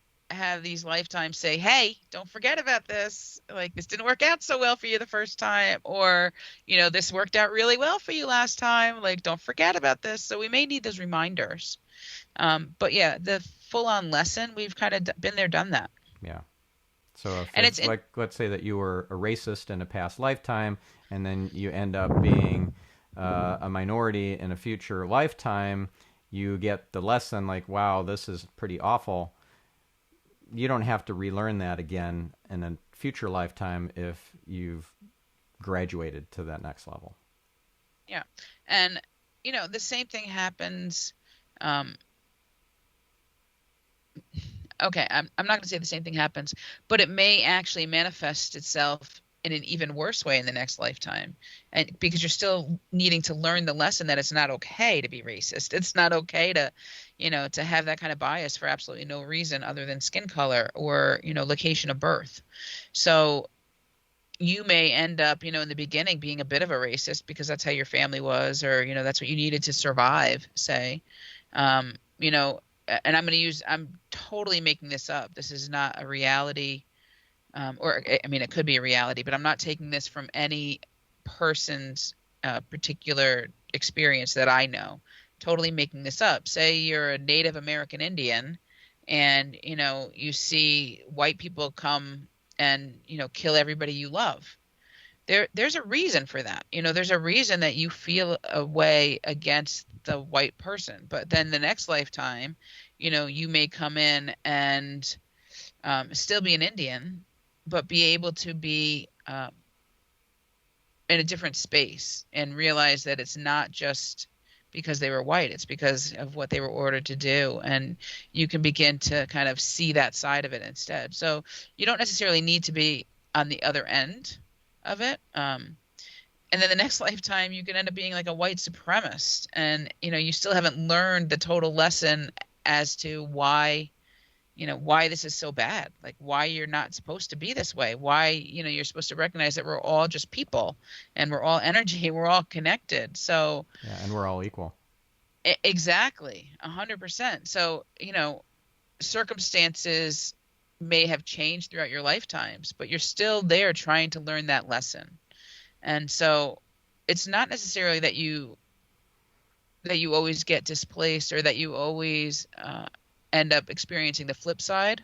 these lifetimes say, "Hey, don't forget about this. Like this didn't work out so well for you the first time, or this worked out really well for you last time. Like don't forget about this." So we may need those reminders. But yeah, the full-on lesson, we've kind of been there, done that. Yeah. So And if like let's say that you were a racist in a past lifetime, and then you end up being a minority in a future lifetime, you get the lesson like, wow, this is pretty awful. you don't have to relearn that again in a future lifetime if you've graduated to that next level. Yeah. And, the same thing happens. Um, okay, I'm not going to say the same thing happens, but it may actually manifest itself in an even worse way in the next lifetime. And because you're still needing to learn the lesson that it's not okay to be racist. It's not okay to, to have that kind of bias for absolutely no reason other than skin color or, location of birth. So you may end up, in the beginning being a bit of a racist because that's how your family was, or, that's what you needed to survive, say. Um, you know, and I'm totally making this up. This is not a reality, or I mean, it could be a reality, but I'm not taking this from any person's particular experience that I know. Totally making this up. Say you're a Native American Indian and, you see white people come and, kill everybody you love. There's a reason for that. There's a reason that you feel a way against the white person. But then the next lifetime, you may come in and still be an Indian, but be able to be in a different space and realize that it's not just because they were white, it's because of what they were ordered to do. And you can begin to kind of see that side of it instead. So you don't necessarily need to be on the other end of it. And then the next lifetime, you could end up being like a white supremacist. And, you still haven't learned the total lesson as to why this is so bad, like why you're not supposed to be this way, why, you're supposed to recognize that we're all just people and we're all energy, we're all connected. So Yeah, and we're all equal. Exactly, 100%. So, circumstances may have changed throughout your lifetimes, but you're still there trying to learn that lesson. And so it's not necessarily that you always get displaced or that you always end up experiencing the flip side.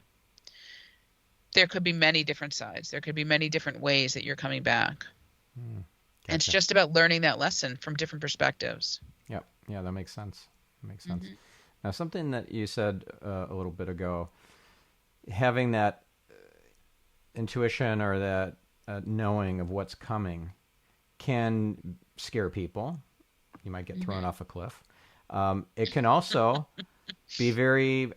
There could be many different sides. There could be many different ways that you're coming back. Gotcha. And it's just about learning that lesson from different perspectives. Yep. Yeah, that makes sense. That makes sense. Mm-hmm. Now, something that you said a little bit ago, having that intuition or that knowing of what's coming can scare people. You might get thrown off a cliff. It can also be very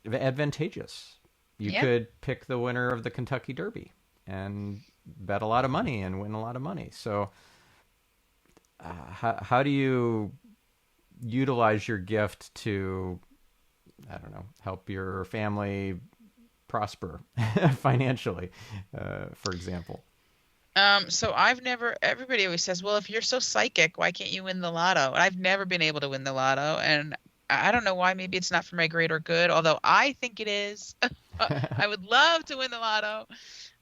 advantageous. You could pick the winner of the Kentucky Derby and bet a lot of money and win a lot of money. So how do you utilize your gift to, I don't know, help your family prosper financially, for example? So everybody always says, well, if you're so psychic, why can't you win the lotto? And I've never been able to win the lotto. And I don't know why. Maybe it's not for my greater good, although I think it is. I would love to win the lotto.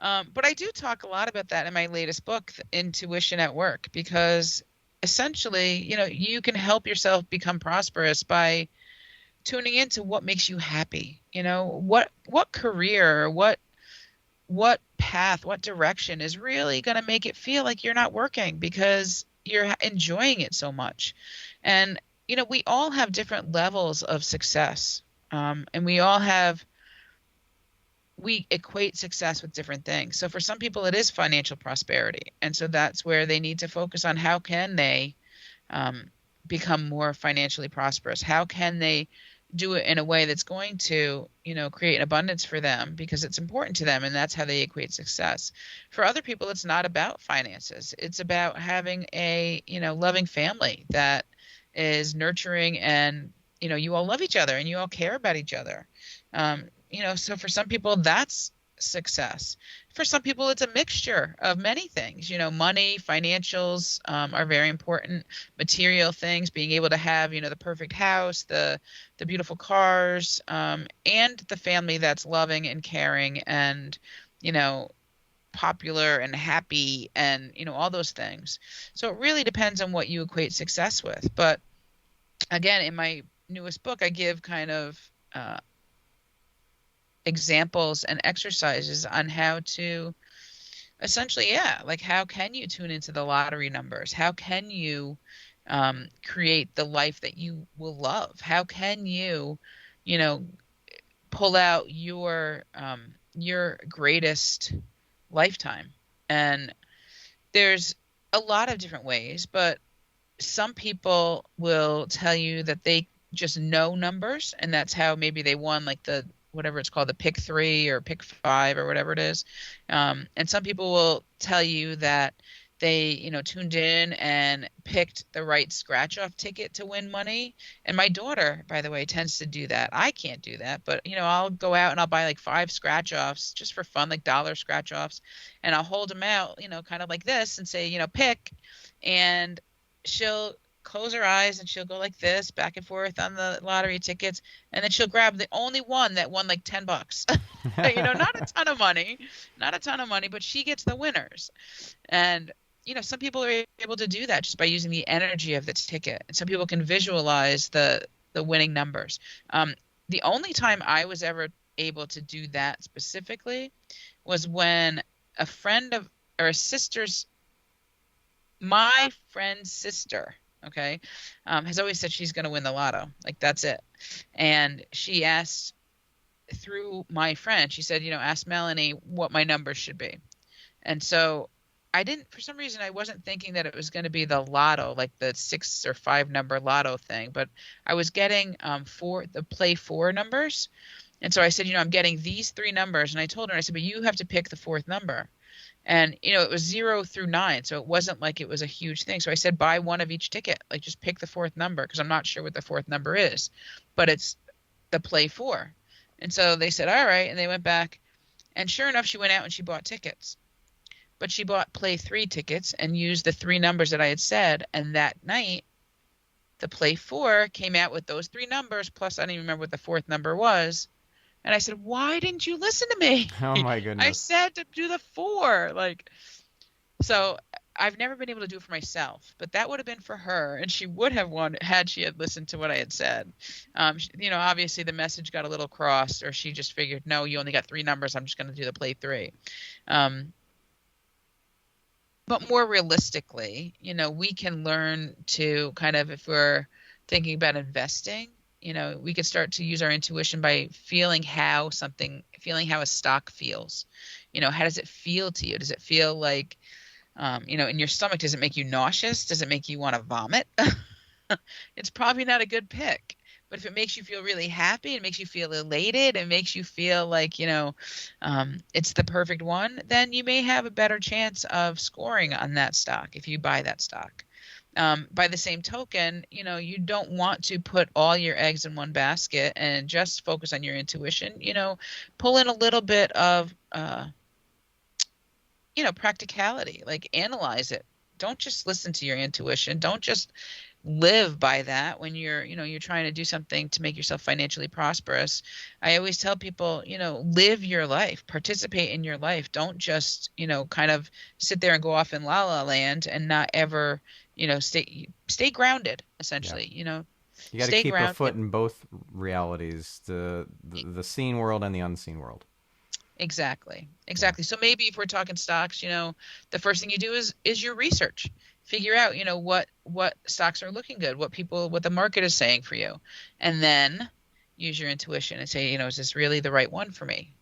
But I do talk a lot about that in my latest book, Intuition at Work, because essentially, you can help yourself become prosperous by tuning into what makes you happy. What career, what path, what direction is really going to make it feel like you're not working because you're enjoying it so much. And, we all have different levels of success. And we equate success with different things. So for some people, it is financial prosperity. And so that's where they need to focus on how can they become more financially prosperous? How can they do it in a way that's going to, create an abundance for them because it's important to them, and that's how they equate success. For other people, it's not about finances. It's about having a, loving family that is nurturing and, you all love each other and you all care about each other. So for some people, that's success. For some people, it's a mixture of many things. Money, financials are very important. Material things, being able to have, the perfect house, the beautiful cars, and the family that's loving and caring and, popular and happy and, all those things. So it really depends on what you equate success with. But again, in my newest book, I give kind of examples and exercises on how to essentially, like how can you tune into the lottery numbers? How can you create the life that you will love? How can you, pull out your greatest lifetime. And there's a lot of different ways, but some people will tell you that they just know numbers, and that's how maybe they won like the whatever it's called, the pick three or pick five or whatever it is. And some people will tell you that they, tuned in and picked the right scratch off ticket to win money. And my daughter, by the way, tends to do that. I can't do that, but I'll go out and I'll buy like five scratch offs just for fun, like dollar scratch offs, and I'll hold them out, kind of like this and say, pick, and she'll close her eyes and she'll go like this back and forth on the lottery tickets, and then she'll grab the only one that won like $10. Not a ton of money, not a ton of money, but she gets the winners. And some people are able to do that just by using the energy of the ticket, and some people can visualize the winning numbers. The only time I was ever able to do that specifically was when a friend of or a sister's my friend's sister, okay, has always said she's going to win the lotto. Like, that's it. And she asked through my friend, she said, ask Melanie what my numbers should be. And so I didn't, for some reason, I wasn't thinking that it was going to be the lotto, like the 6 or 5 number lotto thing, but I was getting the play 4 numbers. And so I said, I'm getting these 3 numbers. And I told her, I said, but you have to pick the 4th number. And, it was 0 through 9. So it wasn't like it was a huge thing. So I said, buy one of each ticket. Like, just pick the 4th number, because I'm not sure what the 4th number is. But it's the play 4. And so they said, all right. And they went back. And sure enough, she went out and she bought tickets. But she bought play 3 tickets and used the 3 numbers that I had said. And that night, the play 4 came out with those 3 numbers. Plus, I don't even remember what the 4th number was. And I said, why didn't you listen to me? Oh my I goodness. said to do the 4. So I've never been able to do it for myself, but that would have been for her, and she would have won had she had listened to what I had said. Obviously the message got a little crossed, or she just figured, no, you only got 3 numbers. I'm just going to do the play 3. But more realistically, we can learn to kind of, if we're thinking about investing, we could start to use our intuition by feeling how a stock feels. How does it feel to you? Does it feel like, in your stomach? Does it make you nauseous? Does it make you want to vomit? It's probably not a good pick. But if it makes you feel really happy, it makes you feel elated, it makes you feel like, it's the perfect one, then you may have a better chance of scoring on that stock if you buy that stock. By the same token, you don't want to put all your eggs in one basket and just focus on your intuition. Pull in a little bit of, practicality, like analyze it. Don't just listen to your intuition. Don't just live by that when you're trying to do something to make yourself financially prosperous. I always tell people, live your life, participate in your life. Don't just, kind of sit there and go off in la la land and not ever, stay grounded, Yeah. essentially, You got to stay keep a foot grounded. in both realities, the seen world and the unseen world. Exactly. Yeah. Exactly. So maybe if we're talking stocks, the first thing you do is your research. Figure out, what stocks are looking good, what the market is saying for you. And then use your intuition and say, is this really the right one for me?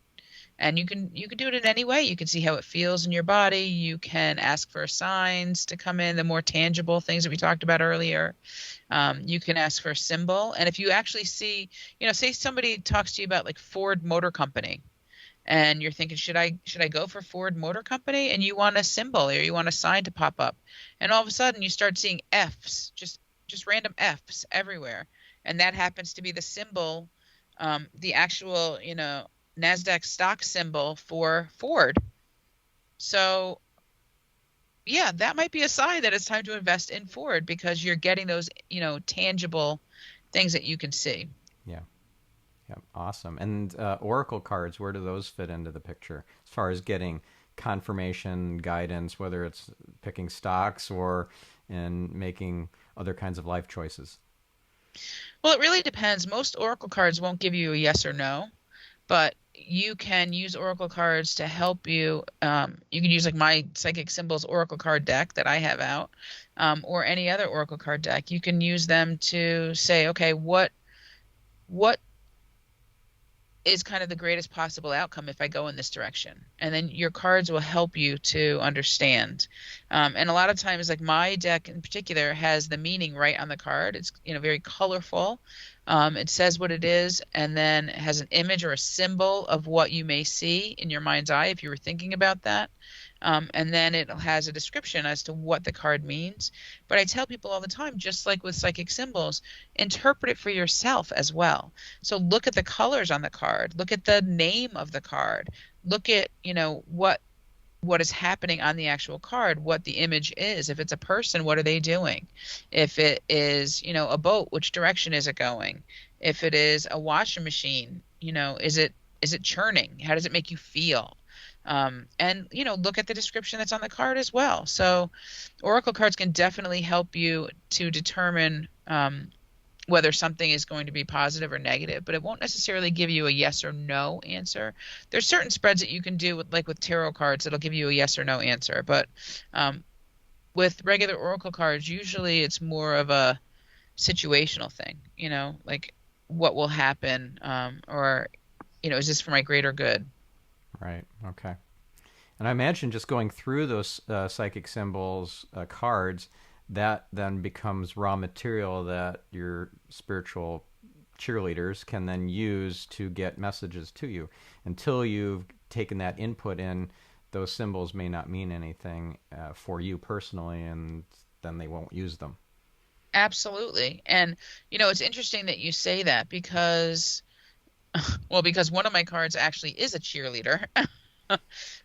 And you can do it in any way. You can see how it feels in your body. You can ask for signs to come in, the more tangible things that we talked about earlier. You can ask for a symbol. And if you actually see, say somebody talks to you about like Ford Motor Company, and you're thinking, should I go for Ford Motor Company? And you want a symbol or you want a sign to pop up, and all of a sudden you start seeing F's, just random F's everywhere, and that happens to be the symbol, the actual Nasdaq stock symbol for Ford. So yeah, that might be a sign that it's time to invest in Ford, because you're getting those tangible things that you can see. Yeah. Yeah. Awesome. And oracle cards, where do those fit into the picture as far as getting confirmation, guidance, whether it's picking stocks or in making other kinds of life choices? Well, it really depends. Most oracle cards won't give you a yes or no, but you can use oracle cards to help you. You can use like my psychic symbols oracle card deck that I have out, or any other oracle card deck. You can use them to say, okay, what is kind of the greatest possible outcome if I go in this direction? And then your cards will help you to understand. And a lot of times, like my deck in particular has the meaning right on the card. It's, very colorful. It says what it is, and then it has an image or a symbol of what you may see in your mind's eye if you were thinking about that. And then it has a description as to what the card means. But I tell people all the time, just like with psychic symbols, interpret it for yourself as well. So look at the colors on the card, look at the name of the card, look at, what is happening on the actual card, what the image is. If it's a person, what are they doing? If it is, a boat, which direction is it going? If it is a washing machine, is it churning? How does it make you feel? And look at the description that's on the card as well. So oracle cards can definitely help you to determine whether something is going to be positive or negative, but it won't necessarily give you a yes or no answer. There's certain spreads that you can do with tarot cards that'll give you a yes or no answer, but with regular oracle cards, usually it's more of a situational thing, like what will happen, or is this for my greater good? Right. Okay. And I imagine just going through those psychic symbols, cards, that then becomes raw material that your spiritual cheerleaders can then use to get messages to you. Until you've taken that input in, those symbols may not mean anything for you personally, and then they won't use them. Absolutely. And it's interesting that you say that because, well, because one of my cards actually is a cheerleader.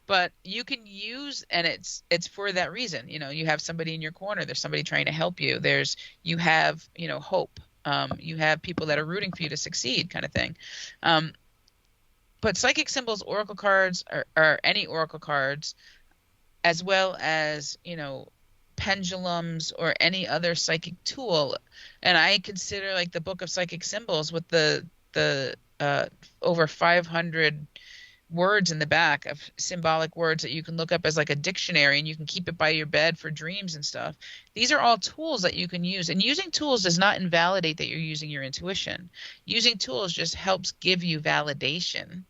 But you can use, and it's for that reason. You have somebody in your corner, there's somebody trying to help you, you have hope, you have people that are rooting for you to succeed, kind of thing. But psychic symbols, oracle cards, or any oracle cards, as well as pendulums or any other psychic tool, and I consider like the book of psychic symbols with the over 500 words in the back of symbolic words that you can look up as like a dictionary, and you can keep it by your bed for dreams and stuff. These are all tools that you can use, and using tools does not invalidate that you're using your intuition. Using tools just helps give you validation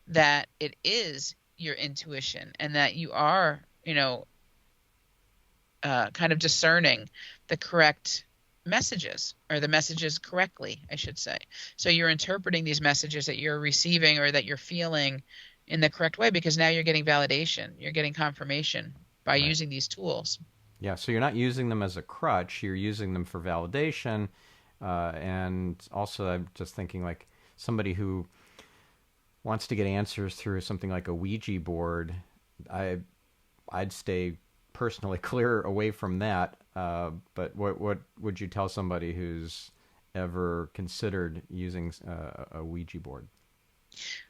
that it is your intuition and that you are kind of discerning the correct messages, or the messages correctly, I should say. So you're interpreting these messages that you're receiving or that you're feeling in the correct way, because now you're getting validation, you're getting confirmation by Right. using these tools. Yeah, so you're not using them as a crutch, you're using them for validation. And also, I'm just thinking like somebody who wants to get answers through something like a Ouija board, I'd stay personally clear away from that. But what would you tell somebody who's ever considered using a Ouija board?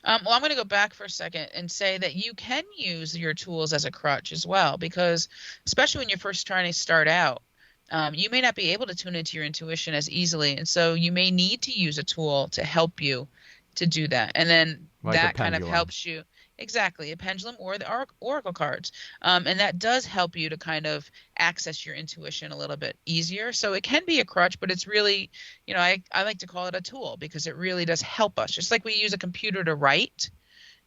Well, I'm going to go back for a second and say that you can use your tools as a crutch as well, because especially when you're first trying to start out, you may not be able to tune into your intuition as easily. And so you may need to use a tool to help you to do that. And then Like a that kind of pendulum. helps you. Exactly, a pendulum or the oracle cards. And that does help you to kind of access your intuition a little bit easier. So it can be a crutch, but it's really, I like to call it a tool, because it really does help us. Just like we use a computer to write,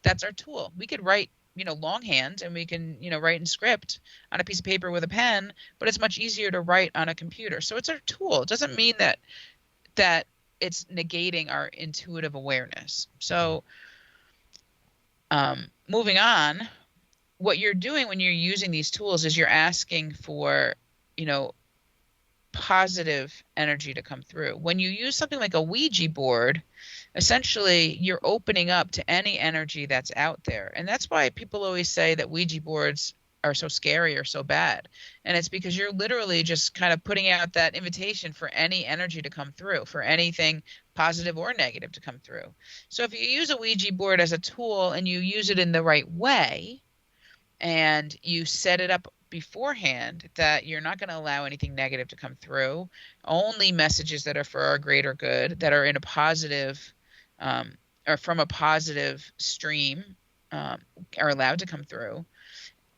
that's our tool. We could write, longhand, and we can, write in script on a piece of paper with a pen, but it's much easier to write on a computer. So it's our tool. It doesn't mean that it's negating our intuitive awareness. So moving on, what you're doing when you're using these tools is you're asking for, positive energy to come through. When you use something like a Ouija board, essentially you're opening up to any energy that's out there. And that's why people always say that Ouija boards are so scary or so bad. And it's because you're literally just kind of putting out that invitation for any energy to come through, for anything positive or negative to come through. So if you use a Ouija board as a tool and you use it in the right way, and you set it up beforehand that you're not going to allow anything negative to come through, only messages that are for our greater good, that are in a positive, or from a positive stream, are allowed to come through.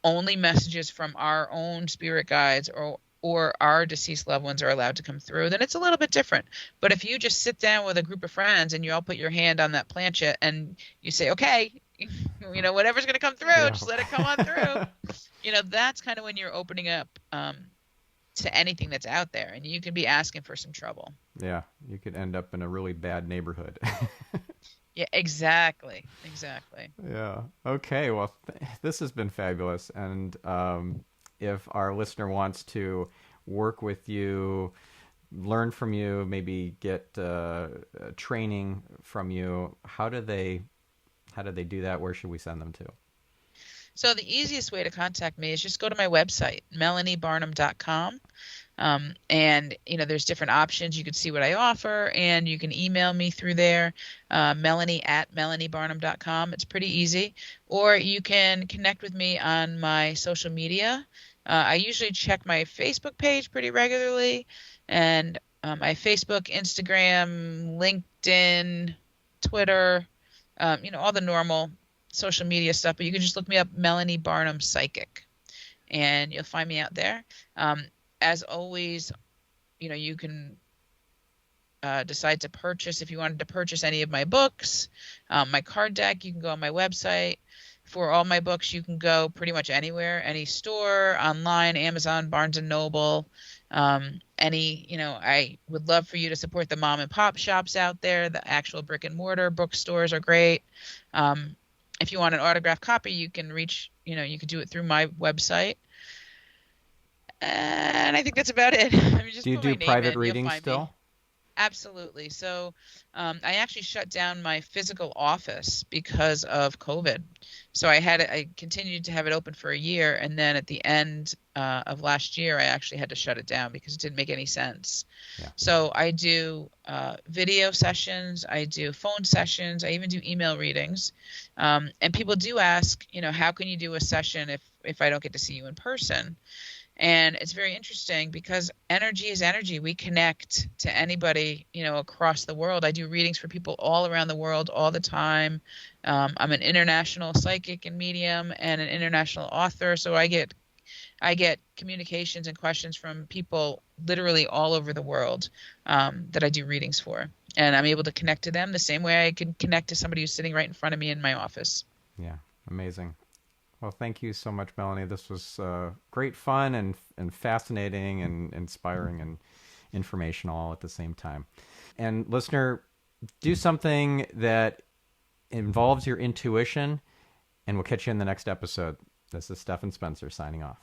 Only messages from our own spirit guides, or or our deceased loved ones are allowed to come through, then it's a little bit different. But if you just sit down with a group of friends and you all put your hand on that planchette and you say, okay, whatever's going to come through, Yeah. just let it come on through. That's kind of when you're opening up to anything that's out there, and you can be asking for some trouble. Yeah, you could end up in a really bad neighborhood. Yeah, exactly. Exactly. Yeah. Okay. Well, this has been fabulous. And if our listener wants to work with you, learn from you, maybe get training from you, how do they do that? Where should we send them to? So the easiest way to contact me is just go to my website, melaniebarnum.com. And there's different options. You can see what I offer, and you can email me through there, melanie@melaniebarnum.com. It's pretty easy. Or you can connect with me on my social media. I usually check my Facebook page pretty regularly, and my Facebook, Instagram, LinkedIn, Twitter, all the normal social media stuff. But you can just look me up, Melanie Barnum Psychic, and you'll find me out there. As always, you can decide to purchase, if you wanted to purchase any of my books, my card deck, you can go on my website. For all my books, you can go pretty much anywhere, any store, online, Amazon, Barnes and Noble, I would love for you to support the mom and pop shops out there. The actual brick and mortar bookstores are great. If you want an autographed copy, you can you could do it through my website. And I think that's about it. I mean, Do just you put my do name private in, you'll readings find me. still? Absolutely. So I actually shut down my physical office because of COVID. So I continued to have it open for a year, and then at the end of last year, I actually had to shut it down because it didn't make any sense. Yeah. So I do video sessions, I do phone sessions, I even do email readings. And people do ask, how can you do a session if I don't get to see you in person? And it's very interesting because energy is energy. We connect to anybody, across the world. I do readings for people all around the world all the time. I'm an international psychic and medium and an international author. So I get communications and questions from people literally all over the world that I do readings for. And I'm able to connect to them the same way I can connect to somebody who's sitting right in front of me in my office. Yeah. Amazing. Well, thank you so much, Melanie. This was great fun and fascinating and inspiring and informational all at the same time. And listener, do something that involves your intuition, and we'll catch you in the next episode. This is Stephan Spencer signing off.